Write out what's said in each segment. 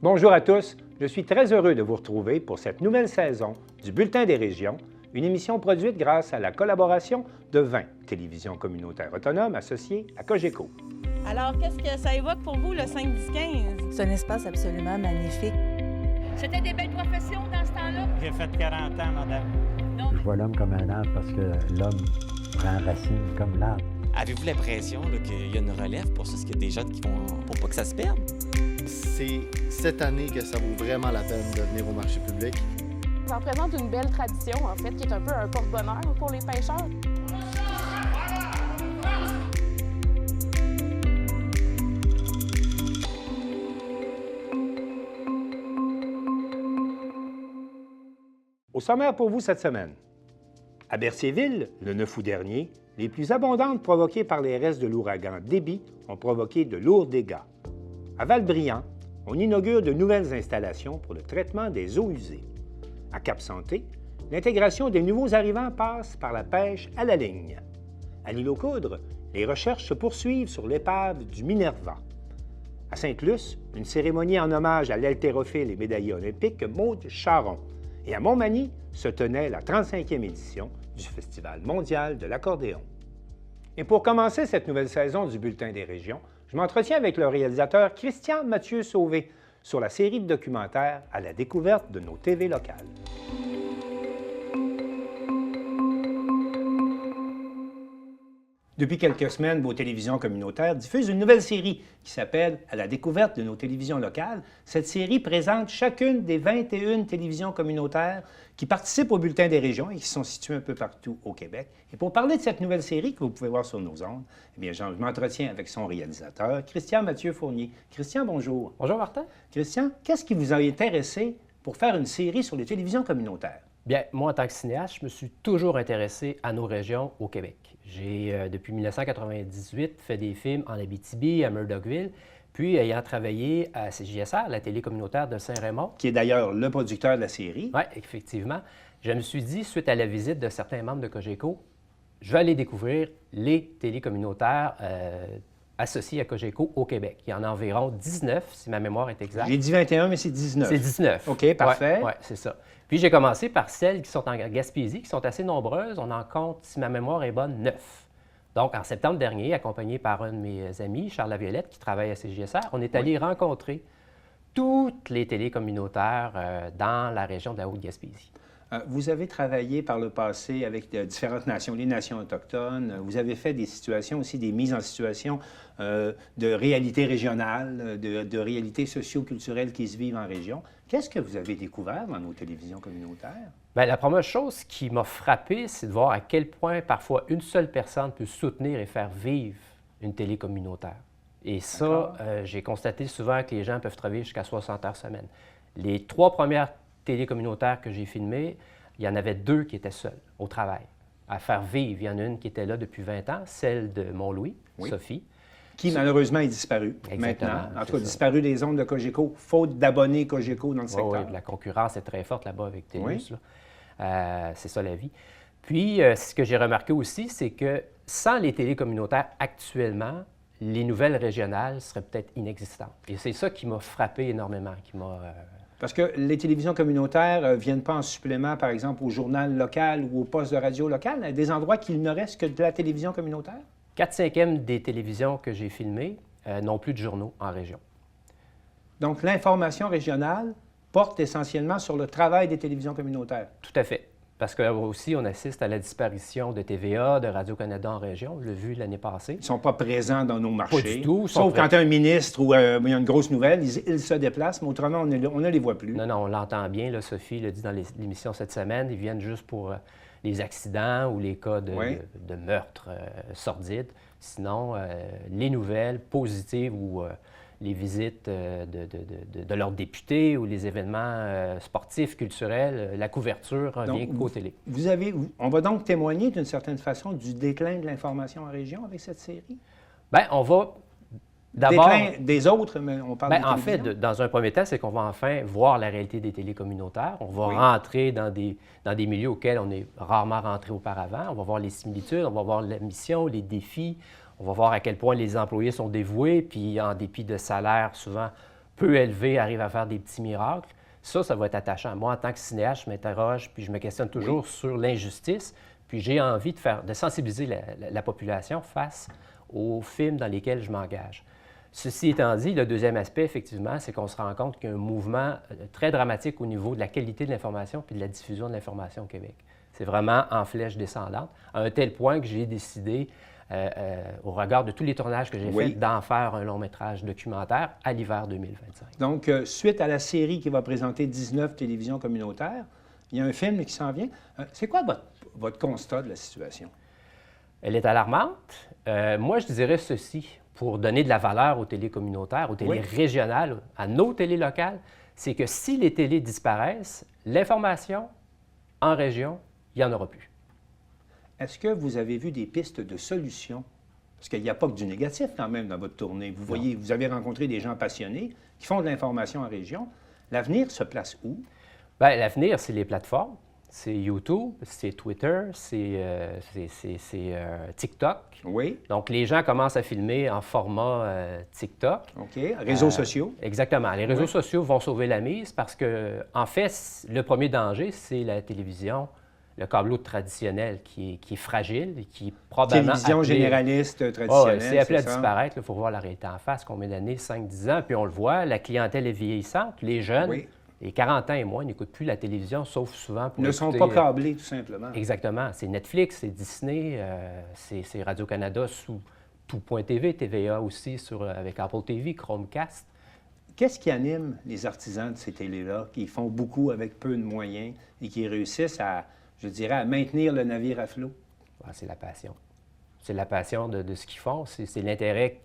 Bonjour à tous, je suis très heureux de vous retrouver pour cette nouvelle saison du Bulletin des régions, une émission produite grâce à la collaboration de 20 télévisions communautaires autonomes associées à Cogeco. Alors, qu'est-ce que ça évoque pour vous, le 5-10-15? C'est un espace absolument magnifique. C'était des belles professions dans ce temps-là? J'ai fait 40 ans, madame. Non. Je vois l'homme comme un arbre parce que l'homme prend racine comme l'arbre. Avez-vous l'impression qu'il y a une relève pour ça? Est-ce qu'il y a des jeunes qui vont pour pas que ça se perde? C'est cette année que ça vaut vraiment la peine de venir au marché public. Ça représente une belle tradition, en fait, qui est un peu un porte-bonheur pour les pêcheurs. Au sommaire pour vous cette semaine. À Berthierville, le 9 août dernier, les plus abondantes provoquées par les restes de l'ouragan Déby ont provoqué de lourds dégâts. À Val-Brillant, on inaugure de nouvelles installations pour le traitement des eaux usées. À Cap-Santé, l'intégration des nouveaux arrivants passe par la pêche à la ligne. À l'île-aux-Coudres, les recherches se poursuivent sur l'épave du Minerva. À Sainte-Luce, une cérémonie en hommage à l'haltérophile et médaillée olympique Maude Charon. Et à Montmagny se tenait la 35e édition du Festival mondial de l'accordéon. Et pour commencer cette nouvelle saison du Bulletin des régions, je m'entretiens avec le réalisateur Christian Mathieu Sauvé sur la série de documentaires à la découverte de nos TV locales. Depuis quelques semaines, vos télévisions communautaires diffusent une nouvelle série qui s'appelle « À la découverte de nos télévisions locales ». Cette série présente chacune des 21 télévisions communautaires qui participent au Bulletin des régions et qui sont situées un peu partout au Québec. Et pour parler de cette nouvelle série que vous pouvez voir sur nos ondes, eh bien, je m'entretiens avec son réalisateur, Christian Mathieu Fournier. Christian, bonjour. Bonjour, Martin. Christian, qu'est-ce qui vous a intéressé pour faire une série sur les télévisions communautaires? Bien, moi, en tant que cinéaste, je me suis toujours intéressé à nos régions au Québec. J'ai, depuis 1998, fait des films en Abitibi, à Murdochville, puis ayant travaillé à CJSR, la télé communautaire de Saint-Raymond. Qui est d'ailleurs le producteur de la série. Oui, effectivement. Je me suis dit, suite à la visite de certains membres de Cogeco, je vais aller découvrir les télés communautaires associées à Cogeco au Québec. Il y en a environ 19, si ma mémoire est exacte. J'ai dit 21, mais c'est 19. C'est 19. OK, parfait. Oui, c'est ça. Puis j'ai commencé par celles qui sont en Gaspésie, qui sont assez nombreuses. On en compte, si ma mémoire est bonne, 9. Donc, en septembre dernier, accompagné par un de mes amis, Charles Laviolette, qui travaille à CJSR, on est allé rencontrer toutes les télés communautaires dans la région de la Haute-Gaspésie. Vous avez travaillé par le passé avec différentes nations, les nations autochtones. Vous avez fait des situations aussi, des mises en situation de réalité régionale, de réalités socio-culturelles qui se vivent en région. Qu'est-ce que vous avez découvert dans nos télévisions communautaires? Bien, la première chose qui m'a frappé, c'est de voir à quel point parfois une seule personne peut soutenir et faire vivre une télé communautaire. Et ça, j'ai constaté souvent que les gens peuvent travailler jusqu'à 60 heures semaine. Les 3 premières télé communautaires que j'ai filmées, il y en avait 2 qui étaient seuls au travail, à faire vivre. Il y en a une qui était là depuis 20 ans, celle de Mont-Louis, oui. Sophie. Qui malheureusement est disparue maintenant. En tout cas, disparue des ondes de Cogeco, faute d'abonnés Cogeco dans le secteur. Oui, la concurrence est très forte là-bas avec TELUS. Oui. C'est ça la vie. Puis, ce que j'ai remarqué aussi, c'est que sans les télés communautaires actuellement, les nouvelles régionales seraient peut-être inexistantes. Et c'est ça qui m'a frappé énormément, qui m'a... Parce que les télévisions communautaires ne viennent pas en supplément, par exemple, au journal local ou au poste de radio local, à des endroits qu'il ne reste que de la télévision communautaire? 4/5 des télévisions que j'ai filmées n'ont plus de journaux en région. Donc, l'information régionale porte essentiellement sur le travail des télévisions communautaires? Tout à fait. Parce que aussi, on assiste à la disparition de TVA, de Radio-Canada en région. On l'a vu l'année passée. Ils ne sont pas présents dans nos marchés. Pas du tout. Sauf quand un ministre ou il y a une grosse nouvelle, ils se déplacent, mais autrement, on ne les voit plus. Non, non, on l'entend bien. Là, Sophie l'a dit dans l'émission cette semaine. Ils viennent juste pour les accidents ou les cas de meurtre sordides. Sinon, les nouvelles positives ou les visites de leurs députés ou les événements sportifs, culturels, la couverture revient qu'aux télé. On va donc témoigner d'une certaine façon du déclin de l'information en région avec cette série? Bien, on va d'abord... Déclin des autres, mais on parle de en fait, dans un premier temps, c'est qu'on va enfin voir la réalité des télés communautaires. On va rentrer dans des milieux auxquels on est rarement rentré auparavant. On va voir les similitudes, on va voir la mission, les défis. On va voir à quel point les employés sont dévoués, puis en dépit de salaires souvent peu élevés arrivent à faire des petits miracles. Ça va être attachant. Moi, en tant que cinéaste, je m'interroge puis je me questionne toujours sur l'injustice. Puis j'ai envie de sensibiliser la population face aux films dans lesquels je m'engage. Ceci étant dit, le deuxième aspect, effectivement, c'est qu'on se rend compte qu'il y a un mouvement très dramatique au niveau de la qualité de l'information puis de la diffusion de l'information au Québec. C'est vraiment en flèche descendante, à un tel point que j'ai décidé, au regard de tous les tournages que j'ai faits, d'en faire un long-métrage documentaire à l'hiver 2025. Donc, suite à la série qui va présenter 19 télévisions communautaires, il y a un film qui s'en vient. C'est quoi votre constat de la situation? Elle est alarmante. Moi, je dirais ceci, pour donner de la valeur aux télés communautaires, aux télés régionales, à nos télés locales, c'est que si les télés disparaissent, l'information en région, il n'y en aura plus. Est-ce que vous avez vu des pistes de solutions? Parce qu'il n'y a pas que du négatif quand même dans votre tournée. Vous voyez, vous avez rencontré des gens passionnés qui font de l'information en région. L'avenir se place où? Bien, l'avenir, c'est les plateformes. C'est YouTube, c'est Twitter, c'est TikTok. Oui. Donc, les gens commencent à filmer en format TikTok. OK. Réseaux sociaux. Exactement. Les réseaux sociaux vont sauver la mise parce que, en fait, le premier danger, c'est la télévision, le câbleau traditionnel qui est fragile et qui est probablement télévision appelé... généraliste traditionnelle, c'est appelé à disparaître. Il faut voir la réalité en face. Combien d'années? 5-10 ans. Puis on le voit, la clientèle est vieillissante. Les jeunes... Les 40 ans et moins n'écoutent plus la télévision, sauf souvent pour ne sont pas câblés, tout simplement. Exactement. C'est Netflix, c'est Disney, c'est Radio-Canada sous tout.tv, TVA aussi avec Apple TV, Chromecast. Qu'est-ce qui anime les artisans de ces télés-là, qui font beaucoup avec peu de moyens et qui réussissent à, je dirais, à maintenir le navire à flot? C'est la passion. C'est la passion de ce qu'ils font. C'est l'intérêt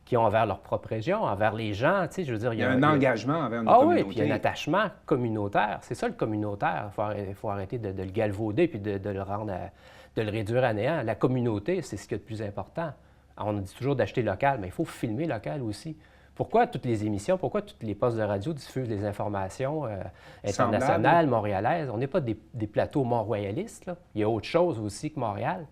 qu'ils ont envers leur propre région, envers les gens, tu sais, je veux dire... Il y a un engagement envers nos communautés. Ah oui, puis il y a un attachement communautaire. C'est ça, le communautaire. Il faut arrêter de le galvauder puis de le réduire à néant. La communauté, c'est ce qui est le plus important. On dit toujours d'acheter local, mais il faut filmer local aussi. Pourquoi toutes les émissions, pourquoi tous les postes de radio diffusent des informations internationales, montréalaises? On n'est pas des plateaux mont-royalistes, là. Il y a autre chose aussi que Montréal.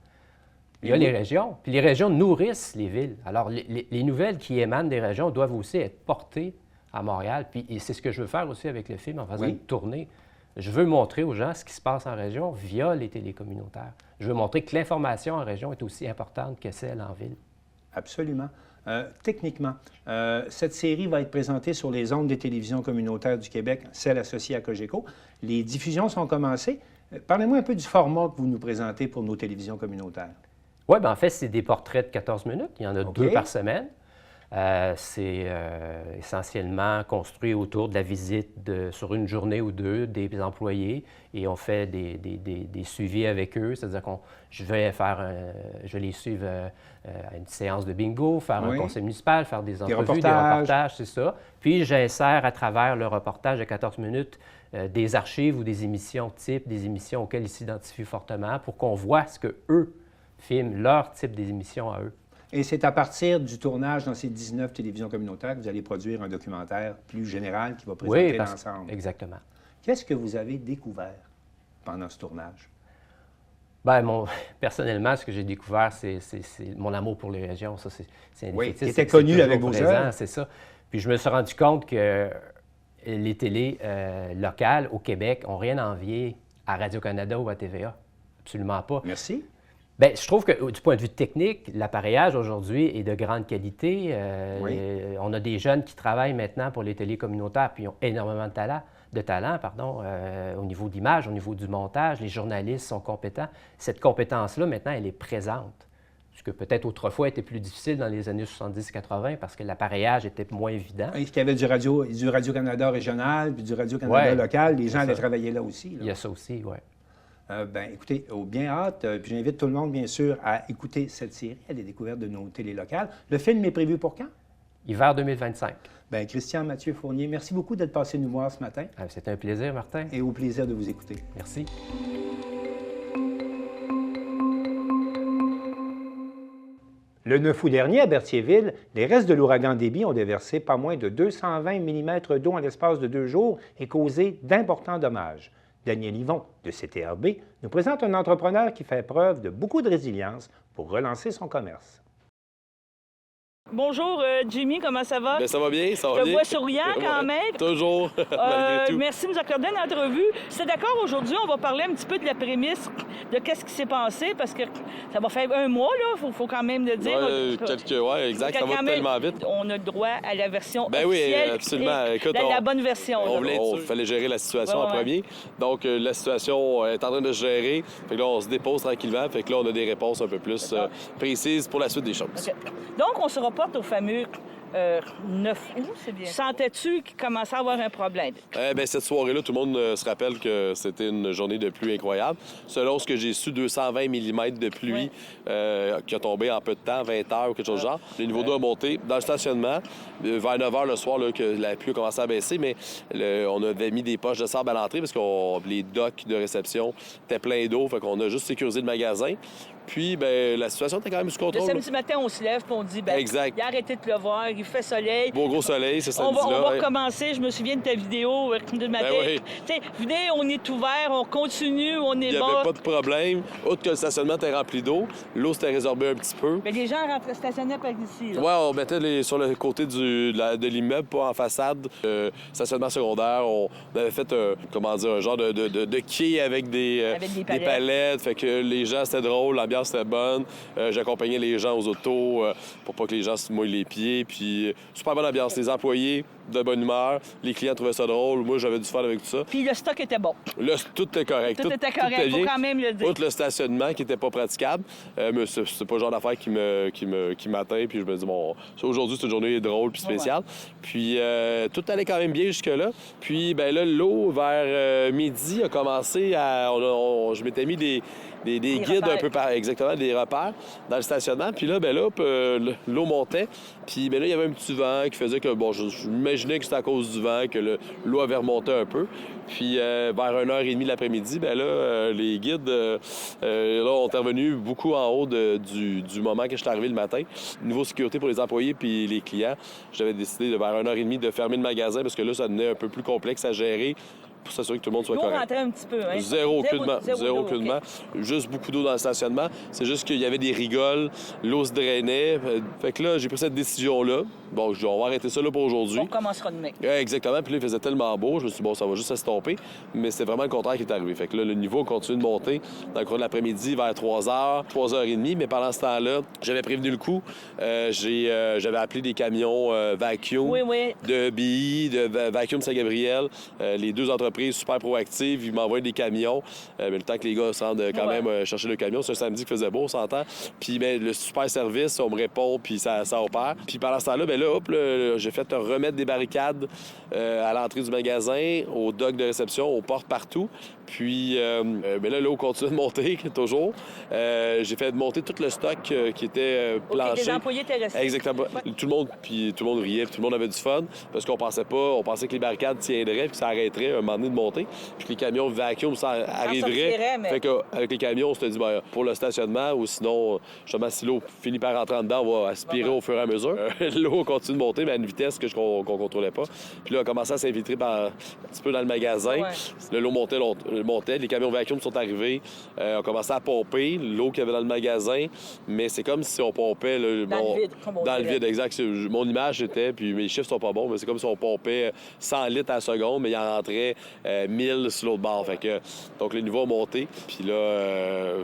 Il y a les régions, puis les régions nourrissent les villes. Alors, les nouvelles qui émanent des régions doivent aussi être portées à Montréal. Puis c'est ce que je veux faire aussi avec le film en faisant une tournée. Je veux montrer aux gens ce qui se passe en région via les télécommunautaires. Je veux montrer que l'information en région est aussi importante que celle en ville. Absolument. Techniquement, cette série va être présentée sur les ondes des télévisions communautaires du Québec, celles associées à Cogeco. Les diffusions sont commencées. Parlez-moi un peu du format que vous nous présentez pour nos télévisions communautaires. Oui, bien en fait, c'est des portraits de 14 minutes. Il y en a 2 par semaine. C'est essentiellement construit autour de la visite sur une journée ou 2 des employés et on fait des suivis avec eux. C'est-à-dire je vais les suivre à une séance de bingo, faire un conseil municipal, faire des entrevues, des reportages, c'est ça. Puis j'insère à travers le reportage de 14 minutes des archives ou des émissions type, des émissions auxquelles ils s'identifient fortement pour qu'on voit ce qu'eux filment, leur type d'émissions à eux. Et c'est à partir du tournage dans ces 19 télévisions communautaires que vous allez produire un documentaire plus général qui va présenter l'ensemble. Exactement. Qu'est-ce que vous avez découvert pendant ce tournage? Bien, personnellement, ce que j'ai découvert, c'est mon amour pour les régions. Ça, c'est indéfectible. Oui, qui était connu avec vos œuvres. C'est ça. Puis je me suis rendu compte que les télés locales au Québec n'ont rien à envier à Radio-Canada ou à TVA. Absolument pas. Merci. Bien, je trouve que du point de vue technique, l'appareillage aujourd'hui est de grande qualité. On a des jeunes qui travaillent maintenant pour les télés communautaires puis ils ont énormément de talent au niveau de l'image, au niveau du montage. Les journalistes sont compétents. Cette compétence-là, maintenant, elle est présente. Ce que peut-être autrefois était plus difficile dans les années 70-80 parce que l'appareillage était moins évident. Est-ce qu'il y avait du Radio-Canada régional puis du Radio-Canada local? Les gens allaient travailler là aussi. Là. Il y a ça aussi, oui. Bien, écoutez, bien hâte. Puis j'invite tout le monde, bien sûr, à écouter cette série, à des découvertes de nos télés locales. Le film est prévu pour quand? Hiver 2025. Bien, Christian Mathieu Fournier, merci beaucoup d'être passé nous voir ce matin. C'était un plaisir, Martin. Et au plaisir de vous écouter. Merci. Le 9 août dernier, à Berthierville, les restes de l'ouragan Déby ont déversé pas moins de 220 mm d'eau en l'espace de 2 jours et causé d'importants dommages. Daniel Yvon, de CTRB, nous présente un entrepreneur qui fait preuve de beaucoup de résilience pour relancer son commerce. Bonjour, Jimmy, comment ça va? Bien, ça va bien, ça va Je te bien. vois souriant quand même. Toujours, malgré tout. Merci de nous accorder une entrevue. C'est d'accord, aujourd'hui, on va parler un petit peu de la prémisse de qu'est-ce qui s'est passé, parce que ça va faire un mois, là, faut quand même le dire. Ouais, exact, ça va tellement vite. On a le droit à la version ben officielle. Oui, absolument. Écoute, la bonne version. Il fallait gérer la situation en premier. Donc, la situation est en train de se gérer. Fait que là, on se dépose tranquillement. Fait que là, on a des réponses un peu plus précises pour la suite des choses. Okay. Donc, on se reporte au fameux 9 août, c'est bien. Sentais-tu qu'il commençait à avoir un problème? Cette soirée-là, tout le monde se rappelle que c'était une journée de pluie incroyable. Selon ce que j'ai su, 220 mm de pluie qui a tombé en peu de temps, 20 heures ou quelque chose de genre. Le niveau d'eau a monté. Dans le stationnement, vers 9 h le soir, là, que la pluie a commencé à baisser, mais on avait mis des poches de sable à l'entrée parce que les docks de réception étaient pleins d'eau. Fait qu'on a juste sécurisé le magasin. Puis, la situation était quand même sous contrôle. Le samedi matin, on se lève et on dit, exact. Il a arrêté de pleuvoir, il fait soleil. Beau gros soleil, c'est samedi-là. On va recommencer. Je me souviens de ta vidéo de matin. Oui. Tu sais, venez, on est ouvert, on continue, on est bas. Il n'y avait pas de problème. Outre que le stationnement était rempli d'eau, l'eau s'était résorbée un petit peu. Mais les gens rentraient stationnaient par ici. Oui, on mettait sur le côté de l'immeuble, pas en façade. Stationnement secondaire, on avait fait un genre de quai avec des palettes. Fait que les gens, c'était drôle, l'ambiance était bonne. J'accompagnais les gens aux autos pour pas que les gens se mouillent les pieds. Puis super bonne ambiance. Les employés de bonne humeur. Les clients trouvaient ça drôle. Moi, j'avais du fun avec tout ça. Puis le stock était bon. Tout était correct. Tout était correct, faut quand même le dire. Outre le stationnement qui n'était pas praticable, mais c'est pas le genre d'affaire qui m'atteint. Puis je me dis, bon, aujourd'hui, c'est une journée drôle puis spéciale. Puis tout allait quand même bien jusque-là. Puis, là, l'eau, vers midi, a commencé à... je m'étais mis des guides un peu exactement, des repères dans le stationnement. Puis là, l'eau montait. Puis là, il y avait un petit vent qui faisait que, je m'imaginais que c'était à cause du vent, que l'eau avait remonté un peu. Puis vers 1h30 de l'après-midi, les guides ont intervenu beaucoup en haut du moment que je suis arrivé le matin. Niveau sécurité pour les employés puis les clients, j'avais décidé vers 1h30 de fermer le magasin parce que là, ça devenait un peu plus complexe à gérer pour s'assurer que tout le monde soit correct. L'eau rentrait un petit peu, hein? Zéro aucunement. Okay. Juste beaucoup d'eau dans le stationnement. C'est juste qu'il y avait des rigoles, l'eau se drainait. Fait que là, j'ai pris cette décision-là. Bon, on va arrêter ça là pour aujourd'hui. On commencera demain. Exactement. Puis là, il faisait tellement beau. Je me suis dit, ça va juste s'estomper. Mais c'est vraiment le contraire qui est arrivé. Fait que là, le niveau continue de monter dans le cours de l'après-midi vers 3h, 3h30. Mais pendant ce temps-là, j'avais prévenu le coup. J'avais appelé des camions Vacuum de BI, de Vacuum Saint-Gabriel. Les deux entreprises super proactives. Ils m'envoient des camions. Mais le temps que les gars se rendent quand même chercher le camion, c'est un samedi qui faisait beau, on s'entend. Puis le super service, on me répond, puis ça opère. Puis pendant ce temps-là, j'ai fait remettre des barricades à l'entrée du magasin, au dock de réception, aux portes partout. Puis l'eau continue de monter, toujours. J'ai fait monter tout le stock qui était planché. Les employés étaient restés. Exactement. Ouais. Tout le monde riait, puis tout le monde avait du fun, parce qu'on pensait que les barricades tiendraient, puis ça arrêterait un moment donné de monter, puis que les camions Vacuum, ça arriverait. Fait qu'avec les camions, on s'était dit, pour le stationnement, ou sinon, justement, si l'eau finit par rentrer en dedans, on va aspirer au fur et à mesure. L'eau continue de monter, mais à une vitesse qu'on contrôlait pas. Puis là, on a commencé à s'infiltrer un petit peu dans le magasin. L'eau montait, les camions Vacuum sont arrivés. On commençait à pomper l'eau qu'il y avait dans le magasin, mais c'est comme si on pompait dans le vide, exact. Mon image était, puis mes chiffres sont pas bons, mais c'est comme si on pompait 100 litres à la seconde, mais il en rentrait 1000 sur l'autre bord. Fait que, donc, le niveau a monté. Puis là,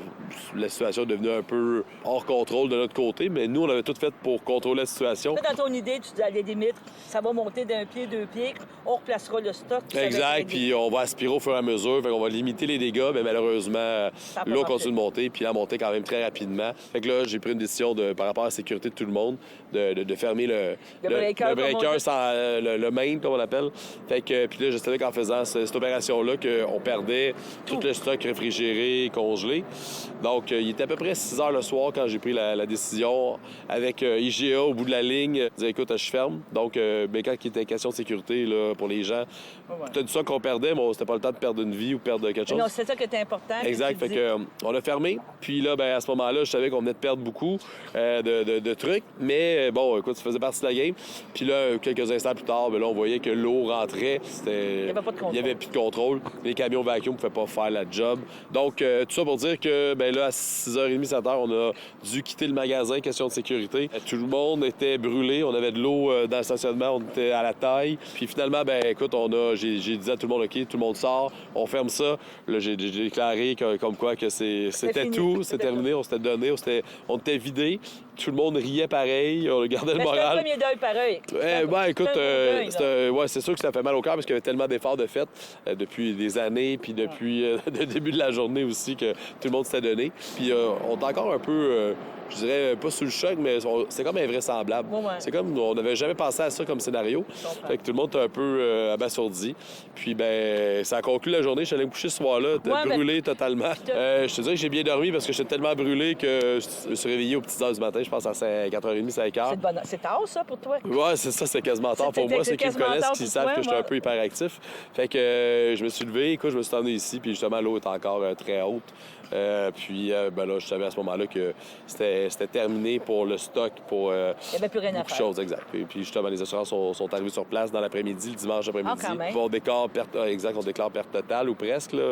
la situation est devenue un peu hors contrôle de notre côté, mais nous, on avait tout fait pour contrôler la situation. Dans ton idée, tu dis à la limite, ça va monter d'un pied, 2 pieds, on replacera le stock. Exact, puis on va aspirer au fur et à mesure. Fait qu'on va limiter les dégâts, mais malheureusement, l'eau continue de monter, puis elle a monté quand même très rapidement. Fait que là, j'ai pris une décision par rapport à la sécurité de tout le monde, de fermer le breaker sans le main, comme on l'appelle. Fait que, puis là, je savais qu'en faisant cette opération-là, qu'on perdait tout le stock réfrigéré, congelé. Donc, il était à peu près 6 h le soir quand j'ai pris la décision avec IGA au bout de la ligne. Je disais, écoute, je ferme. Donc, quand il était question de sécurité là, pour les gens, c'était du ça qu'on perdait, mais c'était pas le temps de perdre une vie ou perdre quelque chose. Non, c'est ça qui était important. Exact. Fait que, on a fermé. Puis là, à ce moment-là, je savais qu'on venait de perdre beaucoup de trucs. Mais bon, écoute, ça faisait partie de la game. Puis là, quelques instants plus tard, là, on voyait que l'eau rentrait. Il n'y avait plus de contrôle. Les camions vacuum ne pouvaient pas faire la job. Donc, tout ça pour dire que là, à 6h30, 7h, on a dû quitter le magasin, question de sécurité. Tout le monde était brûlé. On avait de l'eau dans le stationnement, on était à la taille. Puis finalement, écoute, j'ai dit à tout le monde, OK, tout le monde sort, on ferme ça. Là, j'ai déclaré comme quoi que c'était tout, c'était terminé, on s'était donné, on était vidé. Tout le monde riait pareil, on gardait le moral. C'était un premier deuil pareil. Écoute, c'est sûr que ça fait mal au cœur parce qu'il y avait tellement d'efforts de fait depuis des années, puis depuis le début de la journée aussi que tout le monde s'était donné. Puis on est encore un peu, je dirais, pas sous le choc, mais c'est comme invraisemblable. Ouais. C'est comme, on n'avait jamais pensé à ça comme scénario. Fait que tout le monde est un peu abasourdi. Puis ça a conclu la journée. Je suis allé me coucher ce soir-là, brûlé totalement. Je te dirais que j'ai bien dormi parce que j'étais tellement brûlé que je me suis réveillé aux petites heures du matin. Je pense à 4h30, 5h. C'est tard, ça, pour toi? Ouais, c'est ça, c'est quasiment tard pour moi. Ceux qui me connaissent, qui savent que je suis un peu hyperactif. Fait que je me suis levé, écoute, je me suis emmené ici, puis justement, l'eau est encore très haute. Puis là, je savais à ce moment-là que c'était terminé pour le stock, pour il n'y avait plus rien à faire. choses, exact. Et puis justement, les assurances sont arrivés sur place dans l'après-midi, le dimanche après-midi. Quand même. Puis on déclare perte totale ou presque. Là.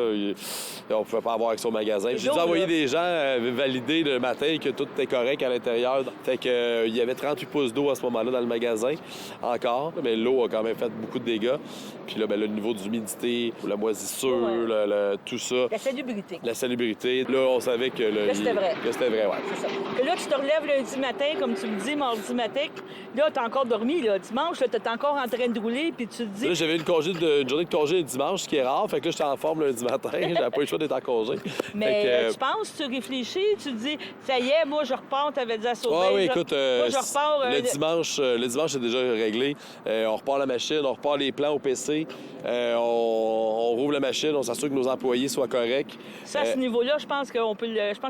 On ne pouvait pas avoir accès au magasin. J'ai dû envoyer des gens valider le matin que tout était correct à l'intérieur. Fait que il y avait 38 pouces d'eau à ce moment-là dans le magasin, encore. Mais l'eau a quand même fait beaucoup de dégâts. Puis là, le niveau d'humidité, la moisissure, tout ça. La salubrité. Là, on savait que c'était vrai. Que c'était vrai, ouais. C'est ça. Que là, tu te relèves lundi matin, comme tu me dis, mardi matin. Là, t'as encore dormi, là. Dimanche, là, t'es encore en train de rouler, puis tu te dis... Là, j'avais une journée de congé le dimanche, ce qui est rare. Fait que là, j'étais en forme lundi matin. J'avais pas eu le choix d'être en congé. Mais tu penses, tu réfléchis, tu te dis, ça y est, moi, je repars, t'avais dit à sauver. Oui, écoute, moi, je repars... le dimanche, c'est déjà réglé. On repart la machine, on repart les plans au PC. On rouvre la machine, on s'assure que nos employés soient corrects. Ça, à ce niveau-là, je pense que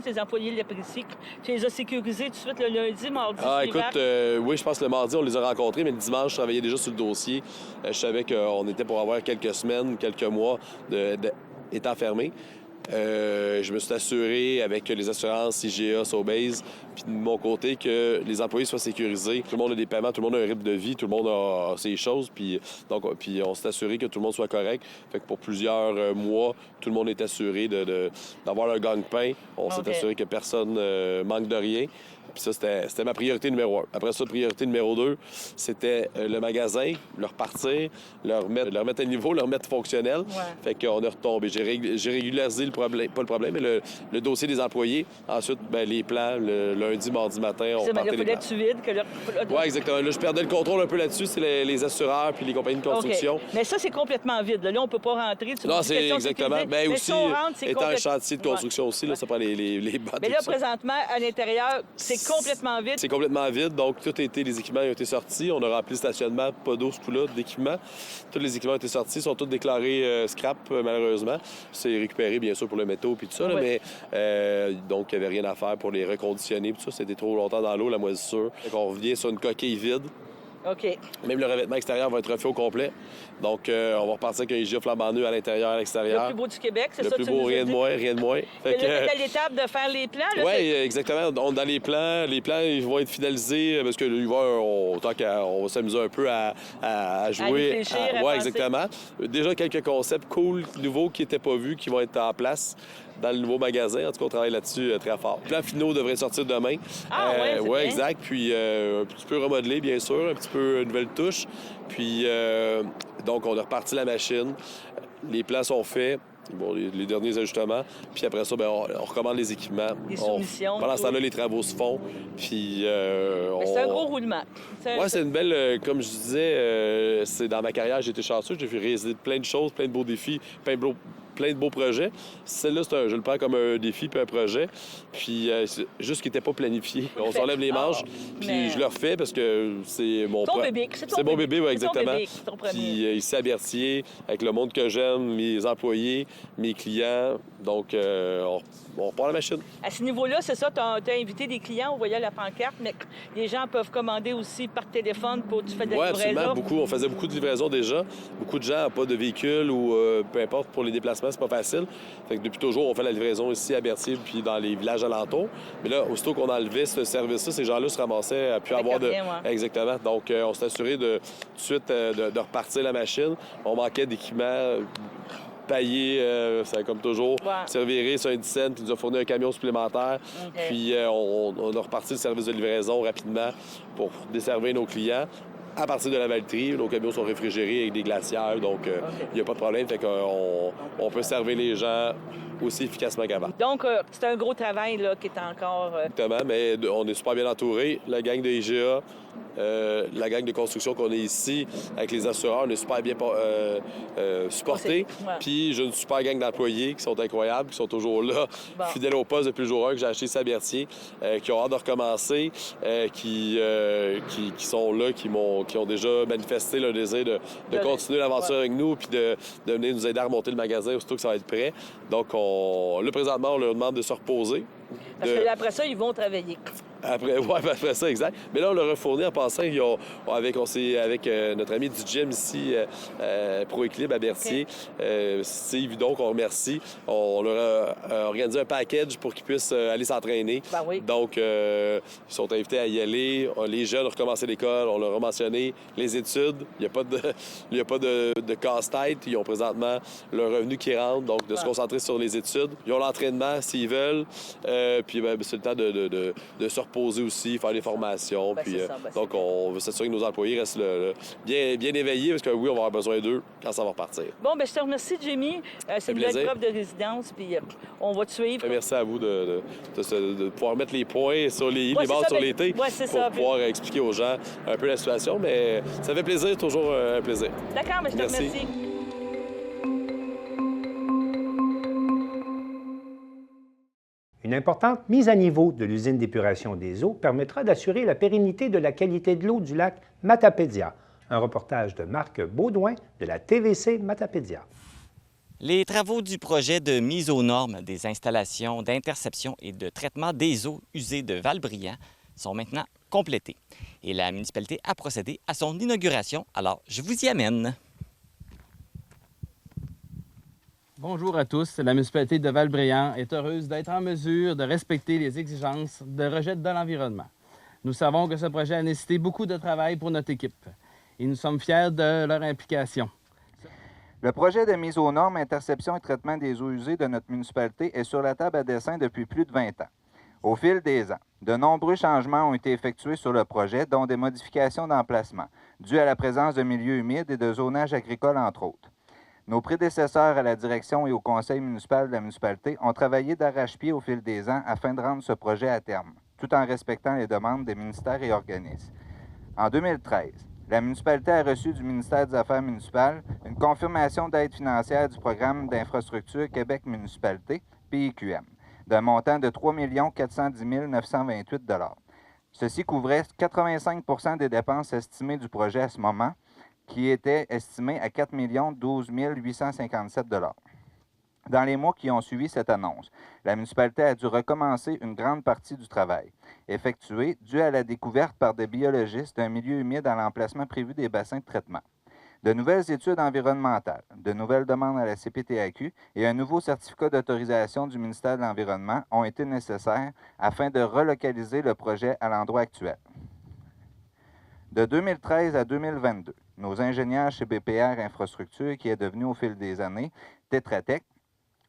les employés l'apprécient. Tu les as sécurisés tout de suite le lundi, mardi, écoute, oui, je pense que le mardi, on les a rencontrés, mais le dimanche, je travaillais déjà sur le dossier. Je savais qu'on était pour avoir quelques semaines, quelques mois étant fermés. Je me suis assuré avec les assurances IGA, Sobase, puis de mon côté que les employés soient sécurisés. Tout le monde a des paiements, tout le monde a un rythme de vie, tout le monde a ses choses, puis on s'est assuré que tout le monde soit correct. Fait que pour plusieurs mois, tout le monde est assuré d'avoir un gagne-pain. On s'est assuré que personne manque de rien. Puis ça, c'était ma priorité numéro 1. Après ça, priorité numéro 2, c'était le magasin, le repartir, le remettre à niveau, le remettre fonctionnel. Ouais. Fait qu'on est retombé. J'ai régularisé pas le problème, mais le dossier des employés. Ensuite, les plans, le lundi, mardi matin, on partait les plans. Tu vides que Oui, exactement. Là, je perdais le contrôle un peu là-dessus. C'est les assureurs puis les compagnies de construction. Okay. Mais ça, c'est complètement vide. Là, on ne peut pas rentrer. Non, c'est exactement. Mais aussi, si on rentre, étant un chantier de construction aussi, là, ça prend les bottes. Mais là, présentement, à l'intérieur, c'est complètement vide. C'est complètement vide. Donc, les équipements ont été sortis. On a rempli le stationnement, pas d'eau ce coup-là, d'équipements. Tous les équipements ont été sortis, sont tous déclarés scrap, malheureusement. C'est récupéré, bien sûr, pour le métaux puis tout ça. Là, mais donc, il n'y avait rien à faire pour les reconditionner. Puis ça, c'était trop longtemps dans l'eau, la moisissure. Donc, on revient sur une coquille vide. OK. Même le revêtement extérieur va être refait au complet. Donc, on va repartir avec un IGA flambant neuf à l'intérieur et à l'extérieur. Le plus beau du Québec, c'est ça que tu nous as dit? Le plus beau, rien de moins. C'est l'étape de faire les plans, là? Oui, exactement. Dans les plans, ils vont être finalisés parce que l'hiver, on va s'amuser un peu à jouer. À réfléchir, à penser. Exactement. Déjà, quelques concepts cool, nouveaux qui n'étaient pas vus, qui vont être en place dans le nouveau magasin. En tout cas, on travaille là-dessus très fort. Les plans finaux devraient sortir demain. Oui, exact. Puis un petit peu remodelé, bien sûr, un petit peu une nouvelle touche. Puis donc, on a reparti la machine. Les plans sont faits. Bon, les derniers ajustements. Puis après ça, on recommande les équipements. Les soumissions. Pendant ce temps-là, les travaux se font. Puis c'est un gros roulement. Oui, c'est une belle... comme je disais, c'est dans ma carrière, j'ai été chanceux. J'ai fait réaliser plein de choses, plein de beaux défis, plein de beaux projets. Celle-là, je le prends comme un défi puis un projet. Puis c'est juste qu'il n'était pas planifié. On s'enlève les manches, puis je le refais parce que c'est mon... Ton bébé. C'est mon bébé, oui, exactement. C'est ton premier. Puis ici à Berthier, avec le monde que j'aime, mes employés, mes clients. Donc, on repart la machine. À ce niveau-là, c'est ça, tu as invité des clients, on voyait la pancarte, mais les gens peuvent commander aussi par téléphone pour tu fais des livraisons. Oui, absolument. On faisait beaucoup de livraisons déjà. Beaucoup de gens n'ont pas de véhicule ou peu importe pour les déplacements déplacement, c'est pas facile. Fait que depuis toujours, on fait la livraison ici à Berthier puis dans les villages alentours. Mais là, aussitôt qu'on enlevait ce service-là, ces gens-là se ramassaient à plus avoir de... Exactement. Donc, on s'est assuré tout de suite de repartir la machine. On manquait d'équipements paillé, comme toujours. Serviré, c'est un 10 cents, qui nous a fourni un camion supplémentaire. Puis on a reparti le service de livraison rapidement pour desservir nos clients. À partir de la valterie, nos camions sont réfrigérés avec des glacières, donc il n'y a pas de problème. Fait qu'on peut servir les gens aussi efficacement qu'avant. Donc, c'est un gros travail là, qui est encore... Exactement, mais on est super bien entouré. La gang de IGA, la gang de construction qu'on est ici, avec les assureurs, on est super bien supportés. Puis j'ai une super gang d'employés qui sont incroyables, qui sont toujours là, fidèles au poste depuis le jour 1 que j'ai acheté ici à Berthier, qui ont hâte de recommencer, qui sont là, qui ont déjà manifesté leur désir de continuer l'aventure avec nous puis de venir nous aider à remonter le magasin aussitôt que ça va être prêt. Donc, là, présentement, on leur demande de se reposer. Parce que après ça, ils vont travailler. Après ça, exact. Mais là, on leur a fourni en passant, avec notre ami du gym ici, ProÉquilibre à Berthier, Steve Hudon, qu'on remercie. On leur a organisé un package pour qu'ils puissent aller s'entraîner. Donc, ils sont invités à y aller. Les jeunes ont recommencé l'école, on leur a mentionné les études. Il n'y a pas de casse-tête. Ils ont présentement leur revenu qui rentre, donc de se concentrer sur les études. Ils ont l'entraînement s'ils veulent. Puis c'est le temps de se reposer aussi, faire des formations. Puis, donc, on veut s'assurer que nos employés restent bien éveillés parce que oui, on va avoir besoin d'eux quand ça va repartir. Bon, bien, je te remercie, Jamie. C'est une belle preuve de résidence, puis on va te suivre. Merci à vous de pouvoir mettre les points sur les bases sur les T pour pouvoir expliquer aux gens un peu la situation. Mais ça fait plaisir, toujours un plaisir. D'accord, mais je te remercie. Une importante mise à niveau de l'usine d'épuration des eaux permettra d'assurer la pérennité de la qualité de l'eau du lac Matapédia. Un reportage de Marc Baudouin de la TVC Matapédia. Les travaux du projet de mise aux normes des installations d'interception et de traitement des eaux usées de Val-Brillant sont maintenant complétés. Et la municipalité a procédé à son inauguration. Alors, je vous y amène. Bonjour à tous. La municipalité de Val-Brillant est heureuse d'être en mesure de respecter les exigences de rejet de l'environnement. Nous savons que ce projet a nécessité beaucoup de travail pour notre équipe et nous sommes fiers de leur implication. Le projet de mise aux normes, interception et traitement des eaux usées de notre municipalité est sur la table à dessin depuis plus de 20 ans. Au fil des ans, de nombreux changements ont été effectués sur le projet, dont des modifications d'emplacement, dues à la présence de milieux humides et de zonage agricole, entre autres. Nos prédécesseurs à la direction et au conseil municipal de la municipalité ont travaillé d'arrache-pied au fil des ans afin de rendre ce projet à terme, tout en respectant les demandes des ministères et organismes. En 2013, la municipalité a reçu du ministère des Affaires municipales une confirmation d'aide financière du programme d'infrastructure Québec Municipalité, PIQM, d'un montant de 3 410 928 $. Ceci couvrait 85 des dépenses estimées du projet à ce moment, qui était estimé à 4 12 857 $. Dans les mois qui ont suivi cette annonce, la municipalité a dû recommencer une grande partie du travail, effectué dû à la découverte par des biologistes d'un milieu humide à l'emplacement prévu des bassins de traitement. De nouvelles études environnementales, de nouvelles demandes à la CPTAQ et un nouveau certificat d'autorisation du ministère de l'Environnement ont été nécessaires afin de relocaliser le projet à l'endroit actuel. De 2013 à 2022, nos ingénieurs chez BPR Infrastructure, qui est devenu au fil des années Tetra Tech,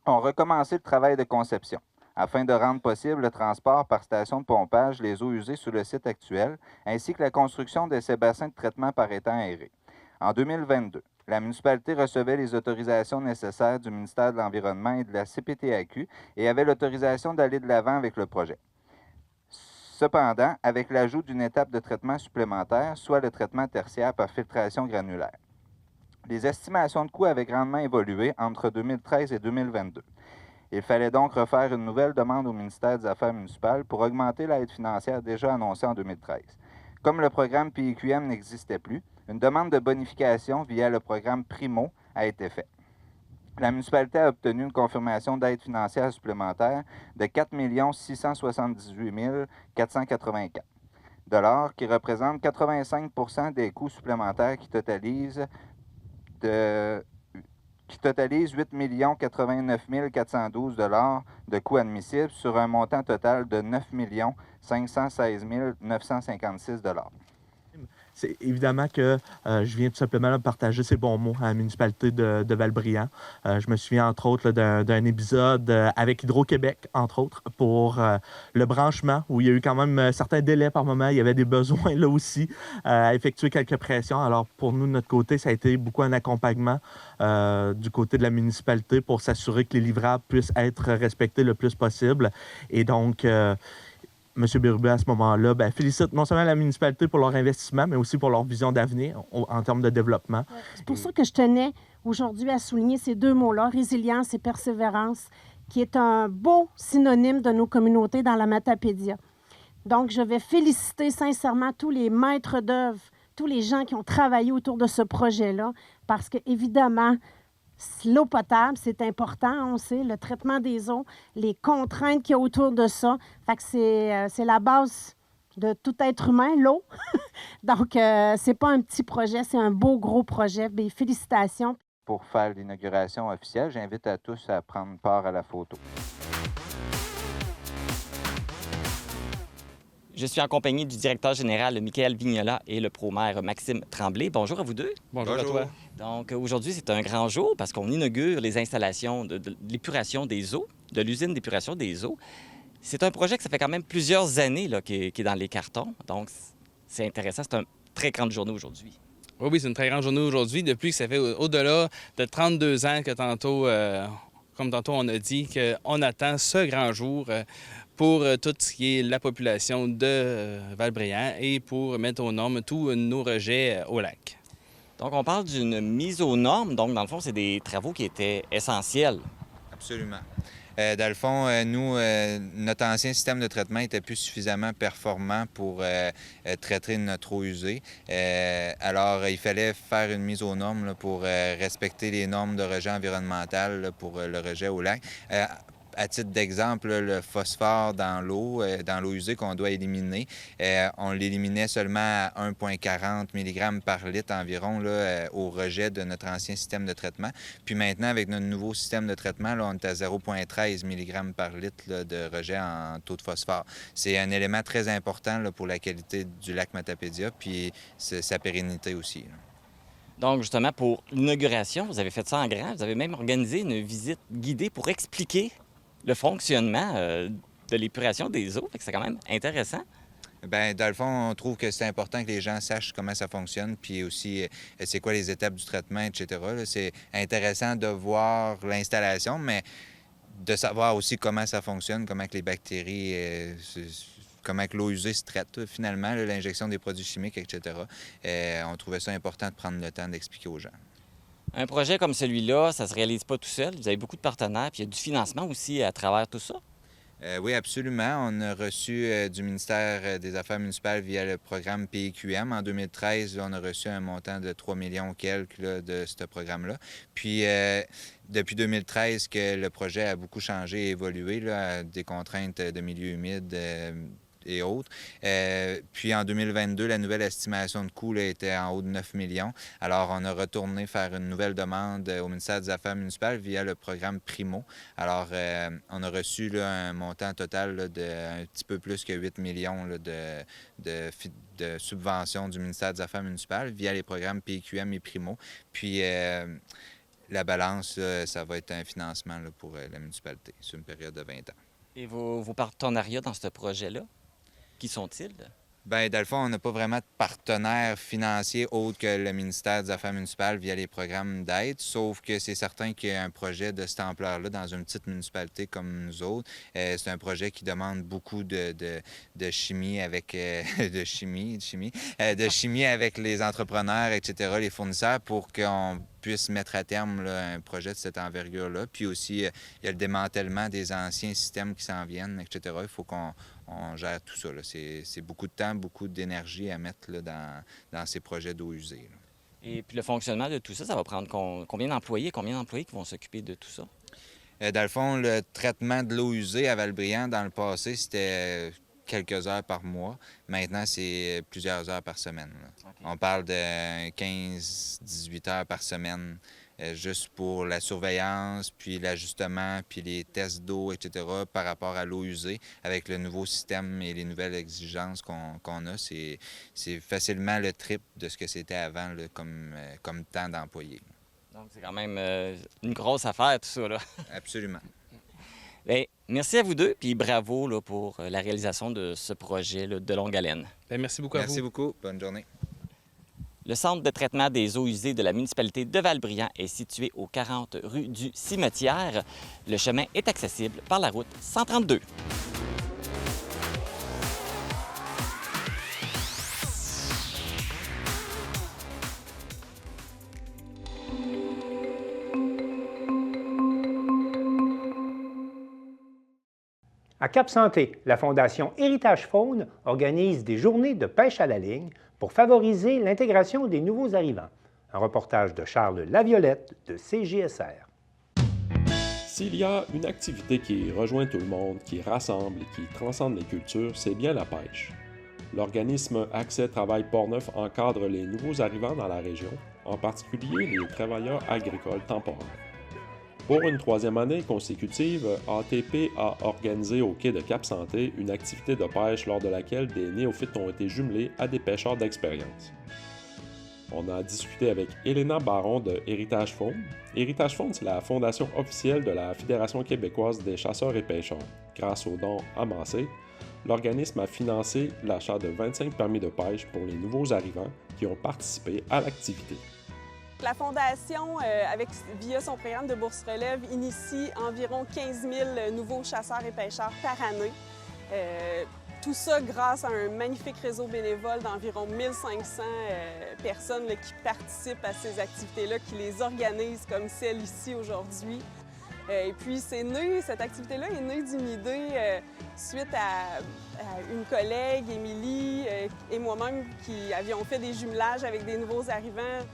ont recommencé le travail de conception afin de rendre possible le transport par station de pompage des eaux usées sur le site actuel, ainsi que la construction de ces bassins de traitement par étang aéré. En 2022, la municipalité recevait les autorisations nécessaires du ministère de l'Environnement et de la CPTAQ et avait l'autorisation d'aller de l'avant avec le projet. Cependant, avec l'ajout d'une étape de traitement supplémentaire, soit le traitement tertiaire par filtration granulaire. Les estimations de coûts avaient grandement évolué entre 2013 et 2022. Il fallait donc refaire une nouvelle demande au ministère des Affaires municipales pour augmenter l'aide financière déjà annoncée en 2013. Comme le programme PIQM n'existait plus, une demande de bonification via le programme Primo a été faite. La municipalité a obtenu une confirmation d'aide financière supplémentaire de 4 678 484 $, qui représente 85 des coûts supplémentaires qui totalisent de qui totalise 8 89 412 de coûts admissibles sur un montant total de 9 516 956 C'est évidemment que je viens tout simplement là, partager ces bons mots à la municipalité de Val-Bréand. Je me souviens entre autres là, d'un épisode avec Hydro-Québec, entre autres, pour le branchement, où il y a eu quand même certains délais par moment. Il y avait des besoins là aussi à effectuer quelques pressions. Alors pour nous, de notre côté, ça a été beaucoup un accompagnement du côté de la municipalité pour s'assurer que les livrables puissent être respectés le plus possible. Et donc... M. Bérubé, à ce moment-là, félicite non seulement la municipalité pour leur investissement, mais aussi pour leur vision d'avenir en termes de développement. C'est pour ça que je tenais aujourd'hui à souligner ces deux mots-là, résilience et persévérance, qui est un beau synonyme de nos communautés dans la Matapédia. Donc, je vais féliciter sincèrement tous les maîtres d'œuvre, tous les gens qui ont travaillé autour de ce projet-là, parce que, évidemment, l'eau potable, c'est important, on sait, le traitement des eaux, les contraintes qu'il y a autour de ça. Fait que c'est la base de tout être humain, l'eau. Donc, c'est pas un petit projet, c'est un beau, gros projet. Bien, félicitations. Pour faire l'inauguration officielle, j'invite à tous à prendre part à la photo. Je suis en compagnie du directeur général Michael Vignola et le pro-maire Maxime Tremblay. Bonjour à vous deux. Bonjour à toi. Donc aujourd'hui, c'est un grand jour parce qu'on inaugure les installations de l'épuration des eaux, de l'usine d'épuration des eaux. C'est un projet que ça fait quand même plusieurs années là, qui est dans les cartons. Donc c'est intéressant. C'est une très grande journée aujourd'hui. Oui, c'est une très grande journée aujourd'hui. Depuis que ça fait au-delà de 32 ans que tantôt, comme tantôt on a dit, qu'on attend ce grand jour pour tout ce qui est la population de Val-Bréand et pour mettre aux normes tous nos rejets au lac. Donc, on parle d'une mise aux normes. Donc, dans le fond, c'est des travaux qui étaient essentiels. Absolument. Dans le fond, nous, notre ancien système de traitement était plus suffisamment performant pour traiter notre eau usée. Alors, il fallait faire une mise aux normes là, pour respecter les normes de rejet environnemental là, pour le rejet au lac. À titre d'exemple, le phosphore dans l'eau usée qu'on doit éliminer, on l'éliminait seulement à 1,40 mg par litre environ là, au rejet de notre ancien système de traitement. Puis maintenant, avec notre nouveau système de traitement, là, on est à 0,13 mg par litre là, de rejet en taux de phosphore. C'est un élément très important là, pour la qualité du lac Matapédia, puis sa pérennité aussi. Là. Donc, justement, pour l'inauguration, vous avez fait ça en grand. Vous avez même organisé une visite guidée pour expliquer le fonctionnement de l'épuration des eaux. C'est quand même intéressant. Bien, dans le fond, on trouve que c'est important que les gens sachent comment ça fonctionne, puis aussi c'est quoi les étapes du traitement, etc. C'est intéressant de voir l'installation, mais de savoir aussi comment ça fonctionne, comment que les bactéries, comment que l'eau usée se traite finalement, l'injection des produits chimiques, etc. On trouvait ça important de prendre le temps d'expliquer aux gens. Un projet comme celui-là, ça ne se réalise pas tout seul. Vous avez beaucoup de partenaires, puis il y a du financement aussi à travers tout ça. Oui, absolument. On a reçu du ministère des Affaires municipales via le programme PQM. En 2013, on a reçu un montant de 3 millions quelques là, de ce programme-là. Puis, depuis 2013, que le projet a beaucoup changé et évolué, là, à des contraintes de milieu humide et autres. Puis en 2022, la nouvelle estimation de coût là, était en haut de 9 millions. Alors, on a retourné faire une nouvelle demande au ministère des Affaires municipales via le programme Primo. Alors, on a reçu là, un montant total là, de un petit peu plus que 8 millions là, de subventions du ministère des Affaires municipales via les programmes PQM et Primo. Puis, la balance, là, ça va être un financement là, pour la municipalité sur une période de 20 ans. Et vos partenariats dans ce projet-là? Qui sont-ils? Bien, dans le fond, on n'a pas vraiment de partenaire financier autre que le ministère des Affaires municipales via les programmes d'aide, sauf que c'est certain qu'il y a un projet de cette ampleur-là dans une petite municipalité comme nous autres. C'est un projet qui demande beaucoup de chimie avec de chimie avec les entrepreneurs, etc., les fournisseurs, pour qu'on puisse mettre à terme là, un projet de cette envergure-là. Puis aussi, il y a le démantèlement des anciens systèmes qui s'en viennent, etc. Il faut qu'on gère tout ça. C'est beaucoup de temps, beaucoup d'énergie à mettre là, dans ces projets d'eau usée. Là. Et puis le fonctionnement de tout ça, ça va prendre combien d'employés qui vont s'occuper de tout ça? Dans le fond, le traitement de l'eau usée à Val-Bréand, dans le passé, c'était quelques heures par mois. Maintenant, c'est plusieurs heures par semaine. Okay. On parle de 15-18 heures par semaine juste pour la surveillance, puis l'ajustement, puis les tests d'eau, etc., par rapport à l'eau usée. Avec le nouveau système et les nouvelles exigences qu'on a, c'est facilement le triple de ce que c'était avant là, comme temps d'employé. Donc, c'est quand même une grosse affaire, tout ça, là. Absolument. Bien, merci à vous deux, puis bravo là, pour la réalisation de ce projet là, de longue haleine. Bien, merci beaucoup à vous. Merci beaucoup. Bonne journée. Le centre de traitement des eaux usées de la municipalité de Val-Bryan est situé au 40 rue du Cimetière. Le chemin est accessible par la route 132. À Cap-Santé, la Fondation Héritage Faune organise des journées de pêche à la ligne pour favoriser l'intégration des nouveaux arrivants. Un reportage de Charles Laviolette de CJSR. S'il y a une activité qui rejoint tout le monde, qui rassemble et qui transcende les cultures, c'est bien la pêche. L'organisme Accès Travail Portneuf encadre les nouveaux arrivants dans la région, en particulier les travailleurs agricoles temporaires. Pour une troisième année consécutive, ATP a organisé au quai de Cap-Santé une activité de pêche lors de laquelle des néophytes ont été jumelés à des pêcheurs d'expérience. On a discuté avec Elena Baron de Héritage Faune. Héritage Faune, c'est la fondation officielle de la Fédération québécoise des chasseurs et pêcheurs. Grâce aux dons amassés, l'organisme a financé l'achat de 25 permis de pêche pour les nouveaux arrivants qui ont participé à l'activité. La Fondation, via son programme de bourse relève, initie environ 15 000 nouveaux chasseurs et pêcheurs par année. Tout ça grâce à un magnifique réseau bénévole d'environ 1500 personnes qui participent à ces activités-là, qui les organisent comme celle ici aujourd'hui. Et puis, cette activité-là est née d'une idée suite à une collègue, Émilie, et moi-même qui avions fait des jumelages avec des nouveaux arrivants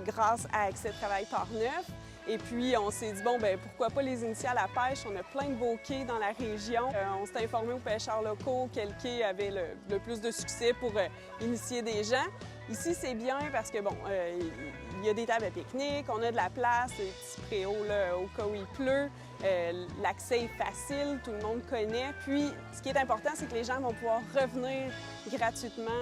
grâce à Accès Travail Portneuf. Et puis, on s'est dit, bon, ben pourquoi pas les initier à la pêche? On a plein de beaux quais dans la région. On s'est informé aux pêcheurs locaux quel quai avait le plus de succès pour initier des gens. Ici, c'est bien parce que, bon, il y a des tables à pique-nique, on a de la place, des petits préaux là, au cas où il pleut. L'accès est facile, tout le monde connaît. Puis, ce qui est important, c'est que les gens vont pouvoir revenir gratuitement.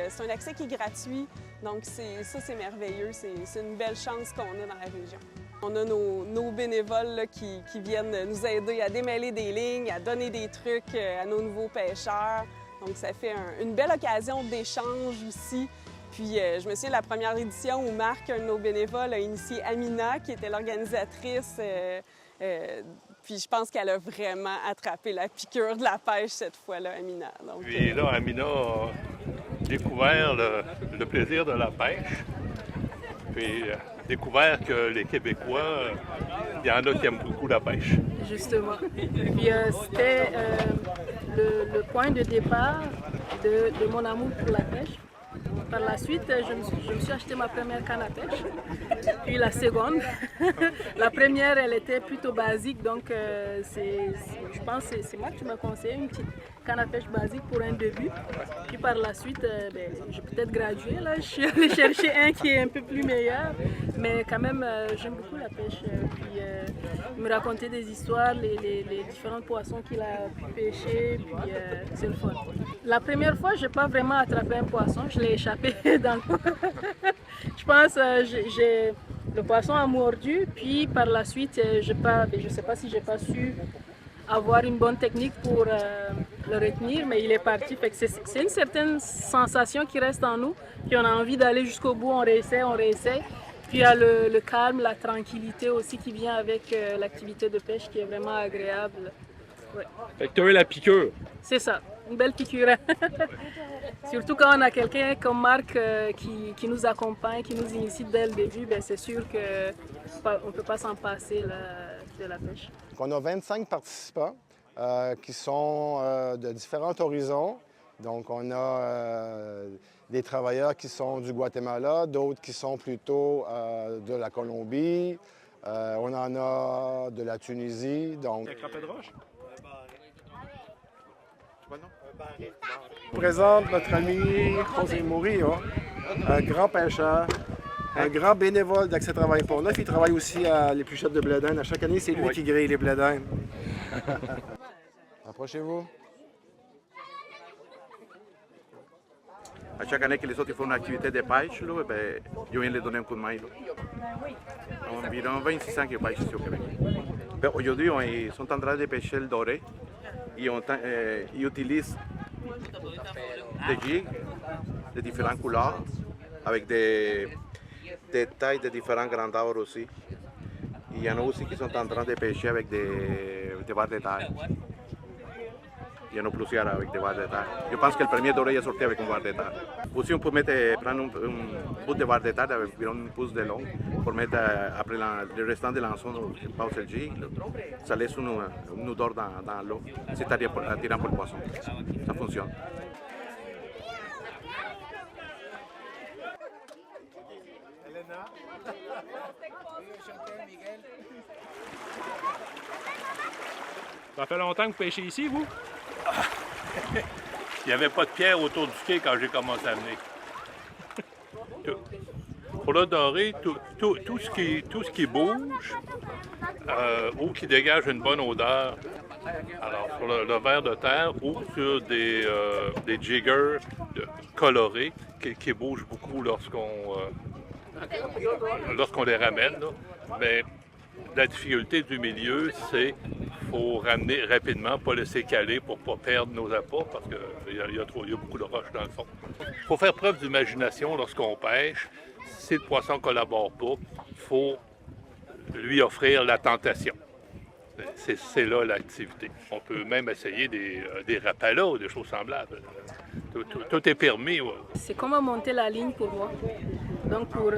C'est un accès qui est gratuit, donc ça, c'est merveilleux. C'est une belle chance qu'on a dans la région. On a nos bénévoles là, qui viennent nous aider à démêler des lignes, à donner des trucs à nos nouveaux pêcheurs. Donc, ça fait une belle occasion d'échange aussi. Puis, je me souviens de la première édition où Marc, un de nos bénévoles, a initié Amina, qui était l'organisatrice. Puis, je pense qu'elle a vraiment attrapé la piqûre de la pêche cette fois-là, Amina. Donc, puis là, Amina a découvert le plaisir de la pêche. Puis, découvert que les Québécois, il y en a qui aiment beaucoup la pêche. Justement. Puis, c'était le point de départ de mon amour pour la pêche. Par la suite, je me suis acheté ma première canne à pêche, puis la seconde. La première, elle était plutôt basique, donc je pense que c'est moi qui m'a conseillé une petite canne à pêche basique pour un début. Puis par la suite, j'ai peut-être gradué, là. Je suis allée chercher un qui est un peu plus meilleur, mais quand même, j'aime beaucoup la pêche. Puis il me racontait des histoires, les différents poissons qu'il a pu pêcher, puis c'est le fun. La première fois, je n'ai pas vraiment attrapé un poisson, je l'ai échappé dans le... Je pense le poisson a mordu, puis par la suite, je ne sais pas si j'ai pas su avoir une bonne technique pour le retenir, mais il est parti. Fait que c'est une certaine sensation qui reste en nous, puis on a envie d'aller jusqu'au bout, on réessaie. Puis il y a le calme, la tranquillité aussi qui vient avec l'activité de pêche qui est vraiment agréable. Ouais. Fait que tu as eu la piqûre. C'est ça, une belle piqûre. Surtout quand on a quelqu'un comme Marc qui nous accompagne, qui nous initie dès le début, bien c'est sûr qu'on ne peut pas s'en passer de la pêche. On a 25 participants qui sont de différents horizons. Donc on a des travailleurs qui sont du Guatemala, d'autres qui sont plutôt de la Colombie. On en a de la Tunisie. Donc... Je présente notre ami José Murillo, un grand pêcheur Un grand bénévole d'Accès Travail Port-Neuf. Il travaille aussi à l'épluchette de blé d'Inde. À chaque année, c'est lui qui grille les blés d'Inde. Approchez-vous. À chaque année que les autres font une activité de pêche, là, ben, je viens les donner un coup de main. Là. Environ 26 ans qu'ils pêchent ici au Québec. Ben, aujourd'hui, ils sont en train de pêcher le doré. Ils utilisent des jigs de différentes couleurs, avec des tailles de différentes grandeurs aussi. Il y en a aussi qui sont en train de pêcher avec des barres de taille. Il y en a plusieurs avec des barres de taille. Je pense que le premier doré est sorti avec une barre de taille. Aussi, on peut prendre un bout de barre de taille avec environ une pouce de long pour mettre après le restant de l'ançon, on passe le jig. Ça laisse une odeur dans l'eau. C'est attirant pour le poisson. Ça fonctionne. Ça fait longtemps que vous pêchez ici, vous? Il n'y avait pas de pierre autour du quai quand j'ai commencé à venir. Pour le doré, tout ce qui bouge ou qui dégage une bonne odeur, alors sur le ver de terre ou sur des jiggers colorés qui bougent beaucoup lorsqu'on les ramène. Là. Mais la difficulté du milieu, c'est qu'il faut ramener rapidement, pas laisser caler pour ne pas perdre nos appâts parce qu'il y a beaucoup de roches dans le fond. Il faut faire preuve d'imagination lorsqu'on pêche. Si le poisson ne collabore pas, il faut lui offrir la tentation. C'est là l'activité. On peut même essayer des rapalas ou des choses semblables. Tout est permis. Ouais. C'est comment monter la ligne pour moi. Donc pour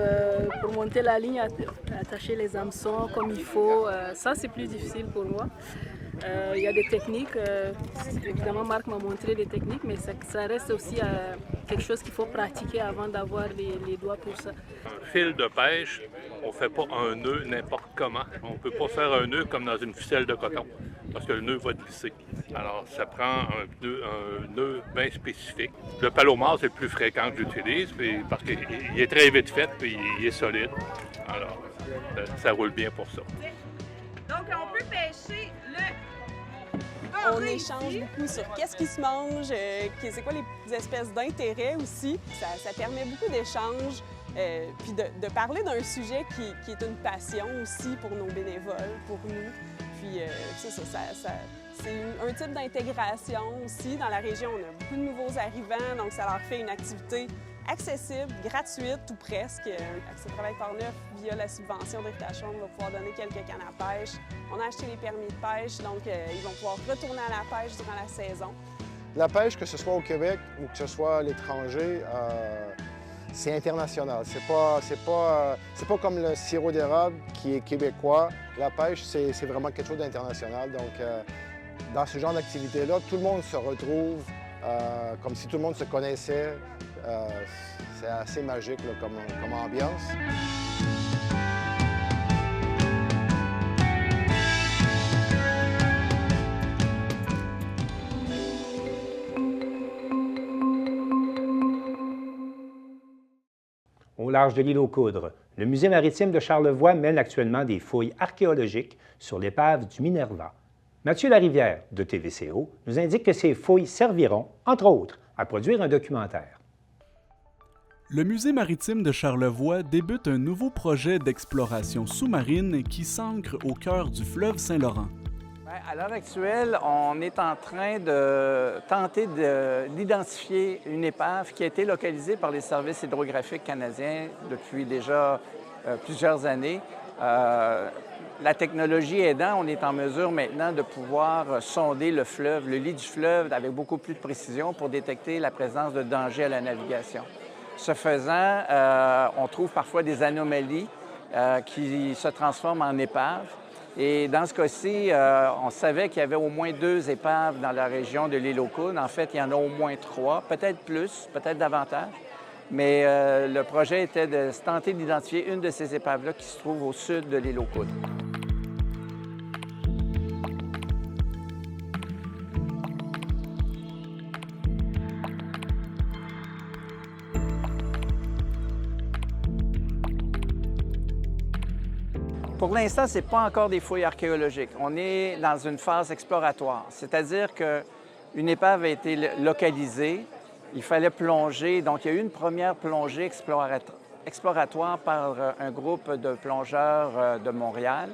monter la ligne, attacher les hameçons comme il faut, ça c'est plus difficile pour moi. Il y a des techniques, évidemment Marc m'a montré des techniques, mais ça reste aussi quelque chose qu'il faut pratiquer avant d'avoir les doigts pour ça. Un fil de pêche, on ne fait pas un nœud n'importe comment. On ne peut pas faire un nœud comme dans une ficelle de coton, parce que le nœud va glisser. Alors ça prend un nœud bien spécifique. Le palomar, c'est le plus fréquent que j'utilise, parce qu'il est très vite fait, puis il est solide. Alors ça roule bien pour ça. Donc, on peut pêcher on échange beaucoup sur qu'est-ce qui se mange, c'est quoi les espèces d'intérêts aussi. Ça permet beaucoup d'échanges, puis de parler d'un sujet qui est une passion aussi pour nos bénévoles, pour nous. Puis c'est un type d'intégration aussi. Dans la région, on a beaucoup de nouveaux arrivants, donc ça leur fait une activité accessible, gratuite ou presque. Accès Travail Port-Neuf, via la subvention d'Héritage Chaumont, va pouvoir donner quelques cannes à pêche. On a acheté les permis de pêche, donc ils vont pouvoir retourner à la pêche durant la saison. La pêche, que ce soit au Québec ou que ce soit à l'étranger, c'est international. C'est pas comme le sirop d'érable qui est québécois. La pêche, c'est vraiment quelque chose d'international. Donc, dans ce genre d'activité-là, tout le monde se retrouve comme si tout le monde se connaissait. C'est assez magique là, comme ambiance. Au large de l'île aux Coudres, le Musée maritime de Charlevoix mène actuellement des fouilles archéologiques sur l'épave du Minerva. Mathieu Larivière, de TVCO, nous indique que ces fouilles serviront, entre autres, à produire un documentaire. Le Musée maritime de Charlevoix débute un nouveau projet d'exploration sous-marine qui s'ancre au cœur du fleuve Saint-Laurent. À l'heure actuelle, on est en train de tenter d'identifier une épave qui a été localisée par les services hydrographiques canadiens depuis déjà plusieurs années. La technologie aidant, on est en mesure maintenant de pouvoir sonder le fleuve, le lit du fleuve avec beaucoup plus de précision pour détecter la présence de dangers à la navigation. Ce faisant, on trouve parfois des anomalies qui se transforment en épaves. Et dans ce cas-ci, on savait qu'il y avait au moins 2 épaves dans la région de l'île aux Coudres. En fait, il y en a au moins 3, peut-être plus, peut-être davantage. Mais le projet était de tenter d'identifier une de ces épaves-là qui se trouve au sud de l'île aux Coudres. Pour l'instant, ce n'est pas encore des fouilles archéologiques. On est dans une phase exploratoire, c'est-à-dire qu'une épave a été localisée, il fallait plonger, donc il y a eu une première plongée exploratoire par un groupe de plongeurs de Montréal,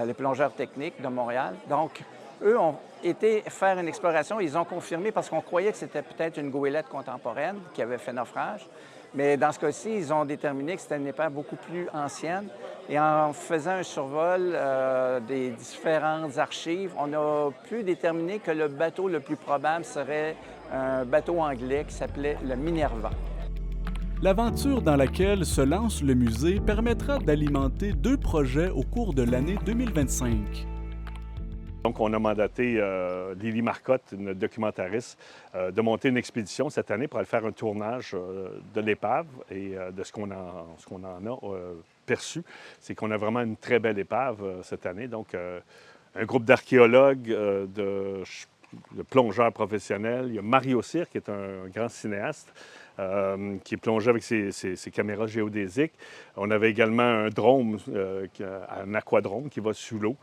les plongeurs techniques de Montréal. Donc, eux ont été faire une exploration, ils ont confirmé parce qu'on croyait que c'était peut-être une goélette contemporaine qui avait fait naufrage. Mais dans ce cas-ci, ils ont déterminé que c'était une épave beaucoup plus ancienne. Et en faisant un survol des différentes archives, on a pu déterminer que le bateau le plus probable serait un bateau anglais qui s'appelait le Minerva. L'aventure dans laquelle se lance le musée permettra d'alimenter 2 projets au cours de l'année 2025. Donc, on a mandaté Lily Marcotte, une documentariste, de monter une expédition cette année pour aller faire un tournage de l'épave et de ce qu'on en a perçu. C'est qu'on a vraiment une très belle épave cette année. Donc, un groupe d'archéologues, de plongeurs professionnels. Il y a Mario Cyr, qui est un grand cinéaste, qui est plongé avec ses caméras géodésiques. On avait également un drone, un aquadrome qui va sous l'eau,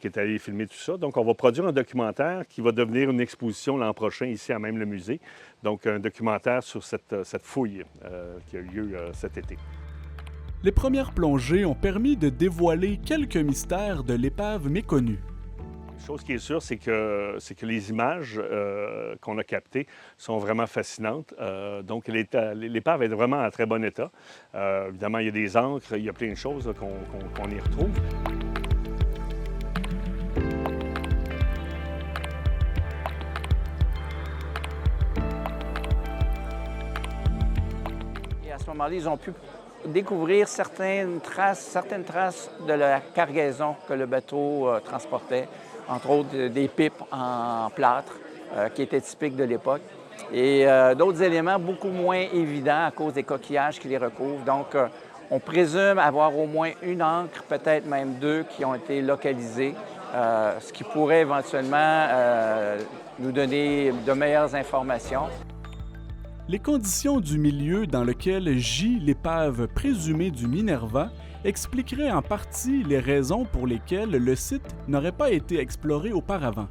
qui est allé filmer tout ça. Donc, on va produire un documentaire qui va devenir une exposition l'an prochain ici à même le musée. Donc, un documentaire sur cette fouille qui a eu lieu cet été. Les premières plongées ont permis de dévoiler quelques mystères de l'épave méconnue. Chose qui est sûre, c'est que les images qu'on a captées sont vraiment fascinantes. Donc, l'épave est vraiment en très bon état. Évidemment, il y a des encres, il y a plein de choses qu'on y retrouve. Et à ce moment-là, ils ont pu découvrir certaines traces de la cargaison que le bateau transportait. Entre autres des pipes en plâtre qui étaient typiques de l'époque et d'autres éléments beaucoup moins évidents à cause des coquillages qui les recouvrent. Donc, on présume avoir au moins une encre, peut-être même 2, qui ont été localisées, ce qui pourrait éventuellement nous donner de meilleures informations. Les conditions du milieu dans lequel gît l'épave présumée du Minerva expliquerait en partie les raisons pour lesquelles le site n'aurait pas été exploré auparavant.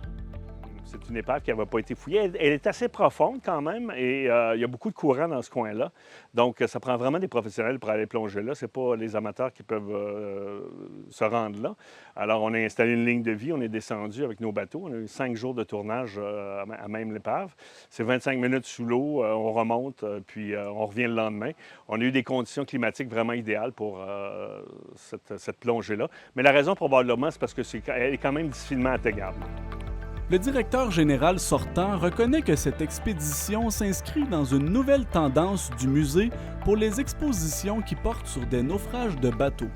C'est une épave qui n'avait pas été fouillée. Elle est assez profonde quand même et il y a beaucoup de courant dans ce coin-là. Donc, ça prend vraiment des professionnels pour aller plonger là. Ce n'est pas les amateurs qui peuvent se rendre là. Alors, on a installé une ligne de vie. On est descendu avec nos bateaux. On a eu 5 jours de tournage à même l'épave. C'est 25 minutes sous l'eau. On remonte, puis on revient le lendemain. On a eu des conditions climatiques vraiment idéales pour cette plongée-là. Mais la raison, probablement, c'est parce qu'elle est quand même difficilement atteignable. Le directeur général sortant reconnaît que cette expédition s'inscrit dans une nouvelle tendance du musée pour les expositions qui portent sur des naufrages de bateaux.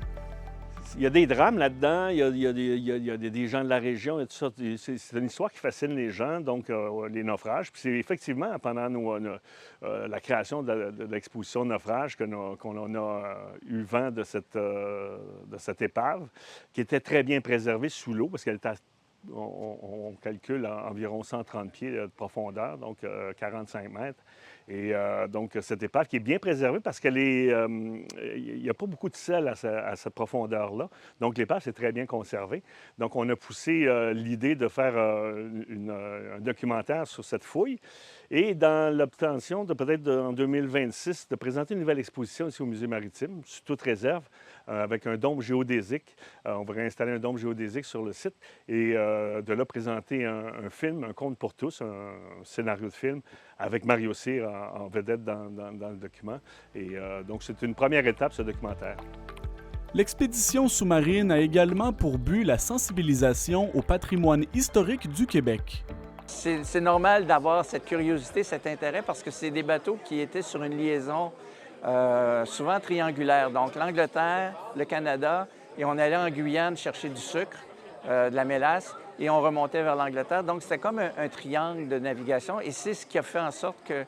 Il y a des drames là-dedans, il y a des gens de la région, et tout ça. C'est une histoire qui fascine les gens, donc les naufrages. Puis c'est effectivement pendant la création de l'exposition de naufrage qu'on a eu vent de cette épave, qui était très bien préservée sous l'eau, parce qu'elle était on calcule environ 130 pieds de profondeur, donc 45 mètres. Et donc, cette épave qui est bien préservée parce qu'il n'y a pas beaucoup de sel à cette profondeur-là. Donc, l'épave, c'est très bien conservé. Donc, on a poussé l'idée de faire un documentaire sur cette fouille et dans l'obtention de peut-être en 2026 de présenter une nouvelle exposition ici au Musée maritime, sous toute réserve, avec un dôme géodésique. On va réinstaller un dôme géodésique sur le site et de là présenter un film, un conte pour tous, un scénario de film avec Mario Cyr en vedette dans le document. Et donc, c'est une première étape, ce documentaire. L'expédition sous-marine a également pour but la sensibilisation au patrimoine historique du Québec. C'est normal d'avoir cette curiosité, cet intérêt, parce que c'est des bateaux qui étaient sur une liaison souvent triangulaire. Donc, l'Angleterre, le Canada, et on allait en Guyane chercher du sucre, de la mélasse, et on remontait vers l'Angleterre. Donc, c'était comme un triangle de navigation, et c'est ce qui a fait en sorte que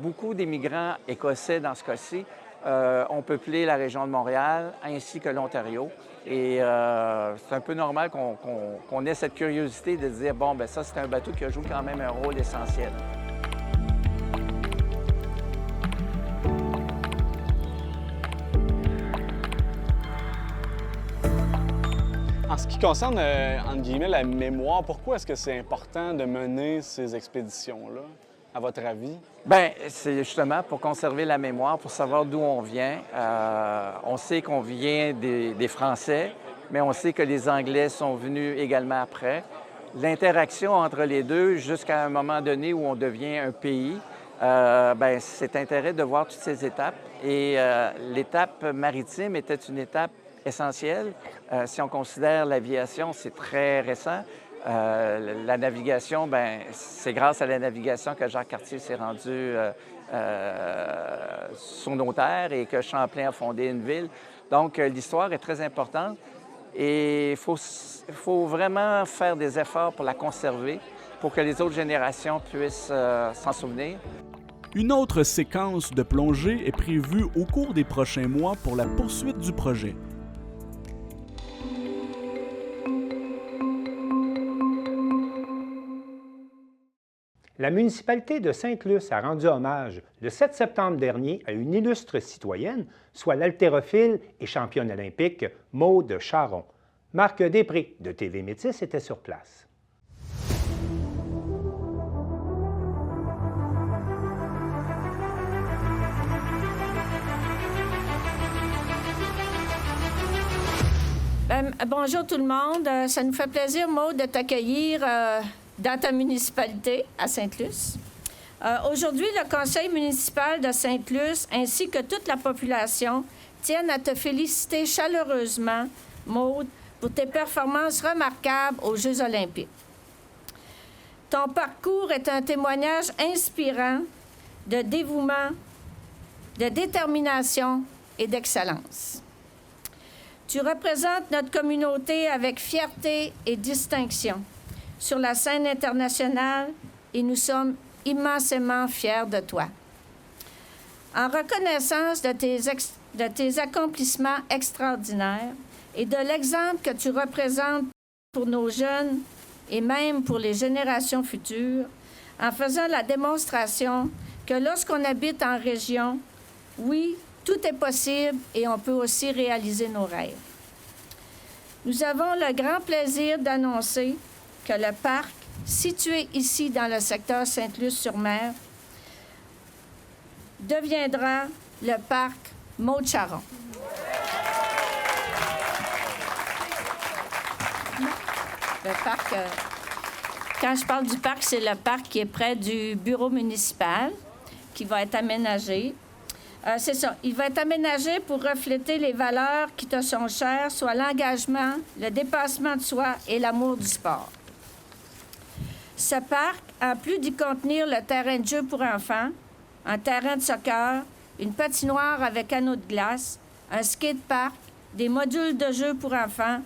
beaucoup d'immigrants écossais, dans ce cas-ci, ont peuplé la région de Montréal, ainsi que l'Ontario. Et c'est un peu normal qu'on ait cette curiosité de dire, bon, bien ça, c'est un bateau qui joue quand même un rôle essentiel. En ce qui concerne, entre guillemets, la mémoire, pourquoi est-ce que c'est important de mener ces expéditions-là, à votre avis? Bien, c'est justement pour conserver la mémoire, pour savoir d'où on vient. On sait qu'on vient des Français, mais on sait que les Anglais sont venus également après. L'interaction entre les deux, jusqu'à un moment donné où on devient un pays, bien, c'est intéressant de voir toutes ces étapes. Et l'étape maritime était une étape essentielle. Si on considère l'aviation, c'est très récent. La navigation, bien, c'est grâce à la navigation que Jacques Cartier s'est rendu sur nos terres et que Champlain a fondé une ville. Donc, l'histoire est très importante et il faut vraiment faire des efforts pour la conserver, pour que les autres générations puissent s'en souvenir. Une autre séquence de plongée est prévue au cours des prochains mois pour la poursuite du projet. La municipalité de Sainte-Luce a rendu hommage le 7 septembre dernier à une illustre citoyenne, soit l'haltérophile et championne olympique Maude Charron. Marc Després de TV Métis était sur place. Bonjour tout le monde. Ça nous fait plaisir, Maude, de t'accueillir dans ta municipalité à Sainte-Luce. Aujourd'hui, le conseil municipal de Sainte-Luce ainsi que toute la population tiennent à te féliciter chaleureusement, Maude, pour tes performances remarquables aux Jeux olympiques. Ton parcours est un témoignage inspirant de dévouement, de détermination et d'excellence. Tu représentes notre communauté avec fierté et distinction sur la scène internationale et nous sommes immensément fiers de toi. En reconnaissance de tes accomplissements extraordinaires et de l'exemple que tu représentes pour nos jeunes et même pour les générations futures, en faisant la démonstration que lorsqu'on habite en région, oui, tout est possible et on peut aussi réaliser nos rêves. Nous avons le grand plaisir d'annoncer que le parc, situé ici dans le secteur Sainte-Luce-sur-Mer, deviendra le parc Maude Charron. Le parc, quand je parle du parc, c'est le parc qui est près du bureau municipal, qui va être aménagé. C'est ça. Il va être aménagé pour refléter les valeurs qui te sont chères, soit l'engagement, le dépassement de soi et l'amour du sport. Ce parc, en plus d'y contenir le terrain de jeu pour enfants, un terrain de soccer, une patinoire avec anneaux de glace, un skatepark, des modules de jeu pour enfants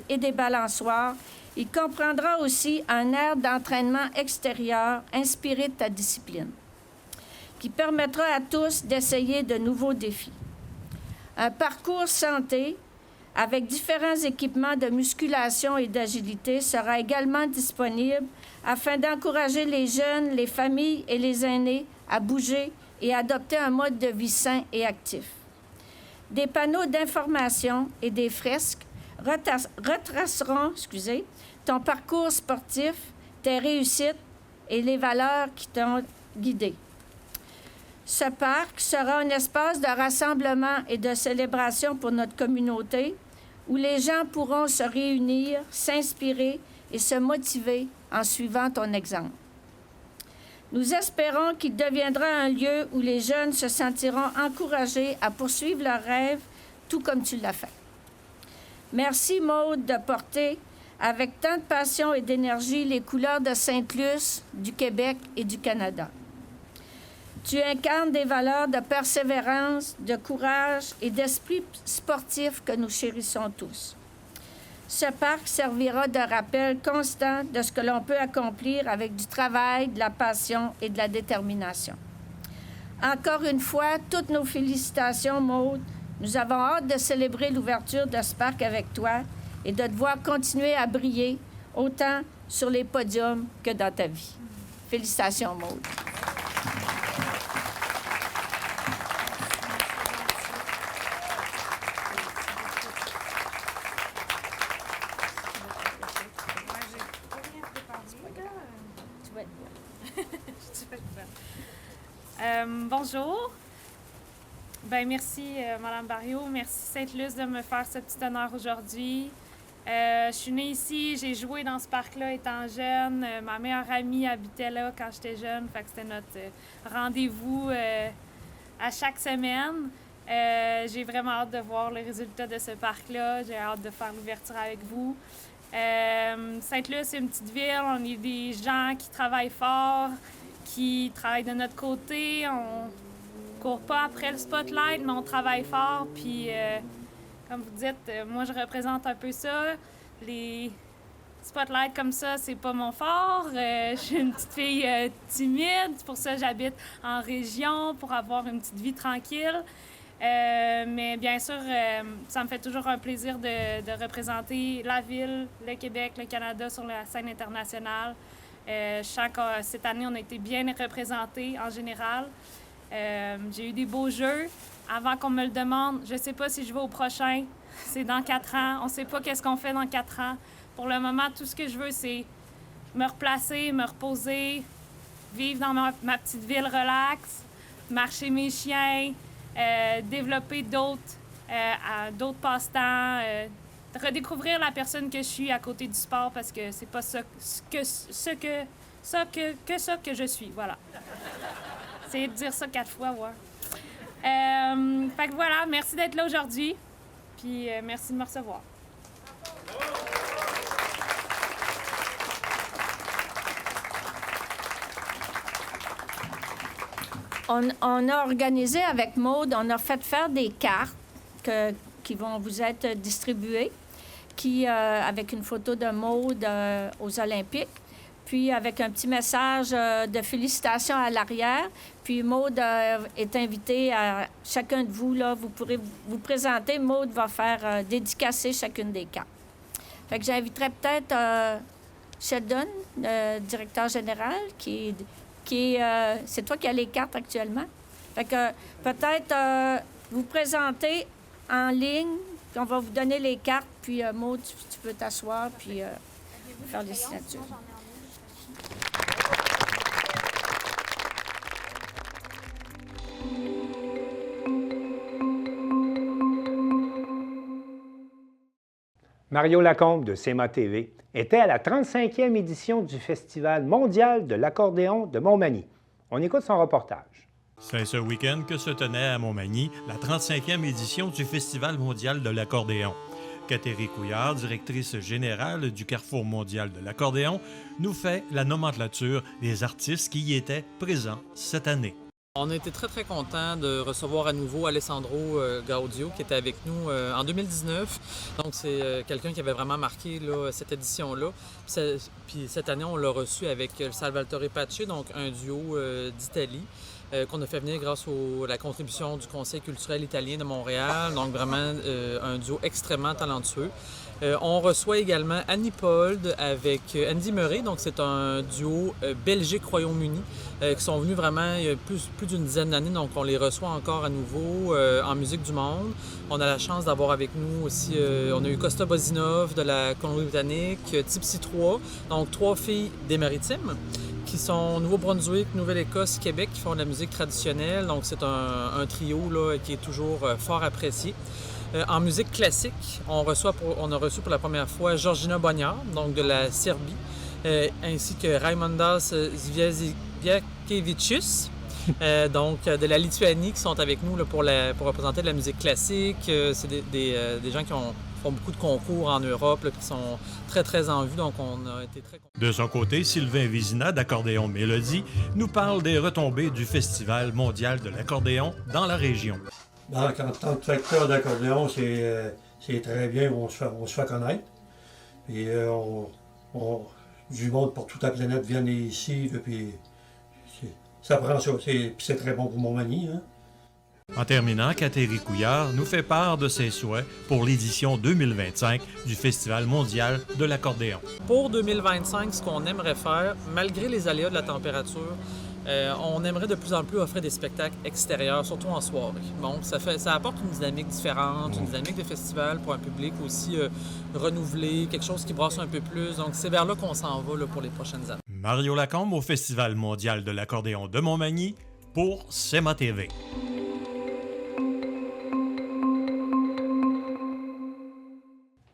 et des balançoires, il comprendra aussi un aire d'entraînement extérieur inspiré de ta discipline, qui permettra à tous d'essayer de nouveaux défis. Un parcours santé avec différents équipements de musculation et d'agilité sera également disponible afin d'encourager les jeunes, les familles et les aînés à bouger et adopter un mode de vie sain et actif. Des panneaux d'information et des fresques retraceront ton parcours sportif, tes réussites et les valeurs qui t'ont guidé. Ce parc sera un espace de rassemblement et de célébration pour notre communauté où les gens pourront se réunir, s'inspirer et se motiver en suivant ton exemple. Nous espérons qu'il deviendra un lieu où les jeunes se sentiront encouragés à poursuivre leurs rêves, tout comme tu l'as fait. Merci, Maude, de porter avec tant de passion et d'énergie les couleurs de Sainte-Luce, du Québec et du Canada. Tu incarnes des valeurs de persévérance, de courage et d'esprit sportif que nous chérissons tous. Ce parc servira de rappel constant de ce que l'on peut accomplir avec du travail, de la passion et de la détermination. Encore une fois, toutes nos félicitations, Maude. Nous avons hâte de célébrer l'ouverture de ce parc avec toi et de te voir continuer à briller autant sur les podiums que dans ta vie. Félicitations, Maude. Bonjour. Merci, Mme Barriot. Merci, Sainte-Luce, de me faire ce petit honneur aujourd'hui. Je suis née ici, j'ai joué dans ce parc-là étant jeune. Ma meilleure amie habitait là quand j'étais jeune, fait que c'était notre rendez-vous à chaque semaine. J'ai vraiment hâte de voir le résultat de ce parc-là. J'ai hâte de faire l'ouverture avec vous. Sainte-Luce, c'est une petite ville. On est des gens qui travaillent fort, qui travaillent de notre côté. On court pas après le spotlight, mais on travaille fort. Puis, comme vous dites, moi, je représente un peu ça. Les spotlights comme ça, c'est pas mon fort. Je suis une petite fille timide. C'est pour ça que j'habite en région, pour avoir une petite vie tranquille. Mais bien sûr, ça me fait toujours un plaisir de représenter la ville, le Québec, le Canada sur la scène internationale. Je sens que cette année, on a été bien représentés en général. J'ai eu des beaux jeux. Avant qu'on me le demande, je ne sais pas si je vais au prochain. C'est dans 4 ans. On ne sait pas qu'est-ce qu'on fait dans 4 ans. Pour le moment, tout ce que je veux, c'est me replacer, me reposer, vivre dans ma petite ville relax, marcher mes chiens, développer d'autres passe-temps, redécouvrir la personne que je suis à côté du sport parce que c'est pas ça que je suis. Voilà. Essayez de dire ça 4 fois, ouais. Fait que voilà, merci d'être là aujourd'hui. Puis merci de me recevoir. On a organisé avec Maude, on a fait faire des cartes qui vont vous être distribuées, avec une photo de Maude aux Olympiques, puis avec un petit message de félicitations à l'arrière. Puis Maude est invitée à chacun de vous, là, vous pourrez vous présenter. Maude va faire dédicacer chacune des cartes. Fait que j'inviterais peut-être Sheldon, le directeur général, c'est toi qui as les cartes actuellement. Fait que peut-être vous présenter en ligne, puis on va vous donner les cartes, puis Maude, tu peux t'asseoir, puis faire les signatures. Mario Lacombe de CEMA TV était à la 35e édition du Festival mondial de l'accordéon de Montmagny. On écoute son reportage. C'est ce week-end que se tenait à Montmagny la 35e édition du Festival mondial de l'accordéon. Catherine Couillard, directrice générale du Carrefour mondial de l'accordéon, nous fait la nomenclature des artistes qui y étaient présents cette année. On a été très, très contents de recevoir à nouveau Alessandro Gaudio qui était avec nous en 2019. Donc, c'est quelqu'un qui avait vraiment marqué là, cette édition-là. Puis cette année, on l'a reçu avec Salvatore Pace, donc un duo d'Italie. Qu'on a fait venir grâce à la contribution du Conseil culturel italien de Montréal. Donc, vraiment un duo extrêmement talentueux. On reçoit également Annie Pold avec Andy Murray. Donc, c'est un duo Belgique-Royaume-Uni qui sont venus vraiment il y a plus d'une dizaine d'années. Donc, on les reçoit encore à nouveau en musique du monde. On a la chance d'avoir avec nous aussi, on a eu Costa Bozinov de la Colombie-Britannique, Tipsy 3, donc 3 filles des Maritimes, qui sont au Nouveau-Brunswick, Nouvelle-Écosse, Québec, qui font de la musique traditionnelle. Donc, c'est un trio là, qui est toujours fort apprécié. En musique classique, on a reçu pour la première fois Georgina Bognard, donc de la Serbie, ainsi que Raimondas Zviakevičius, donc de la Lituanie, qui sont avec nous là, pour représenter de la musique classique. C'est des gens qui font beaucoup de concours en Europe, là, qui sont très, très en vue, donc on a été très contents. De son côté, Sylvain Vézina d'Accordéon Mélodie nous parle des retombées du Festival mondial de l'accordéon dans la région. Donc, en tant que facteur d'accordéon, c'est très bien, on se fait connaître. Et du monde pour toute la planète viennent ici, puis ça prend ça, puis c'est très bon pour Montmagny. Hein? En terminant, Catherine Couillard nous fait part de ses souhaits pour l'édition 2025 du Festival mondial de l'accordéon. Pour 2025, ce qu'on aimerait faire, malgré les aléas de la température, on aimerait de plus en plus offrir des spectacles extérieurs, surtout en soirée. Bon, ça apporte une dynamique différente, une dynamique de festival pour un public aussi renouvelé, quelque chose qui brasse un peu plus. Donc, c'est vers là qu'on s'en va là, pour les prochaines années. Mario Lacombe au Festival mondial de l'accordéon de Montmagny pour CEMA TV.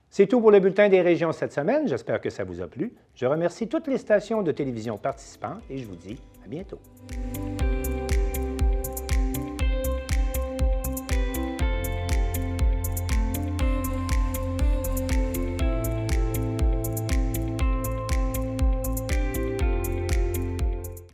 C'est tout pour le bulletin des régions cette semaine. J'espère que ça vous a plu. Je remercie toutes les stations de télévision participantes et je vous dis à bientôt.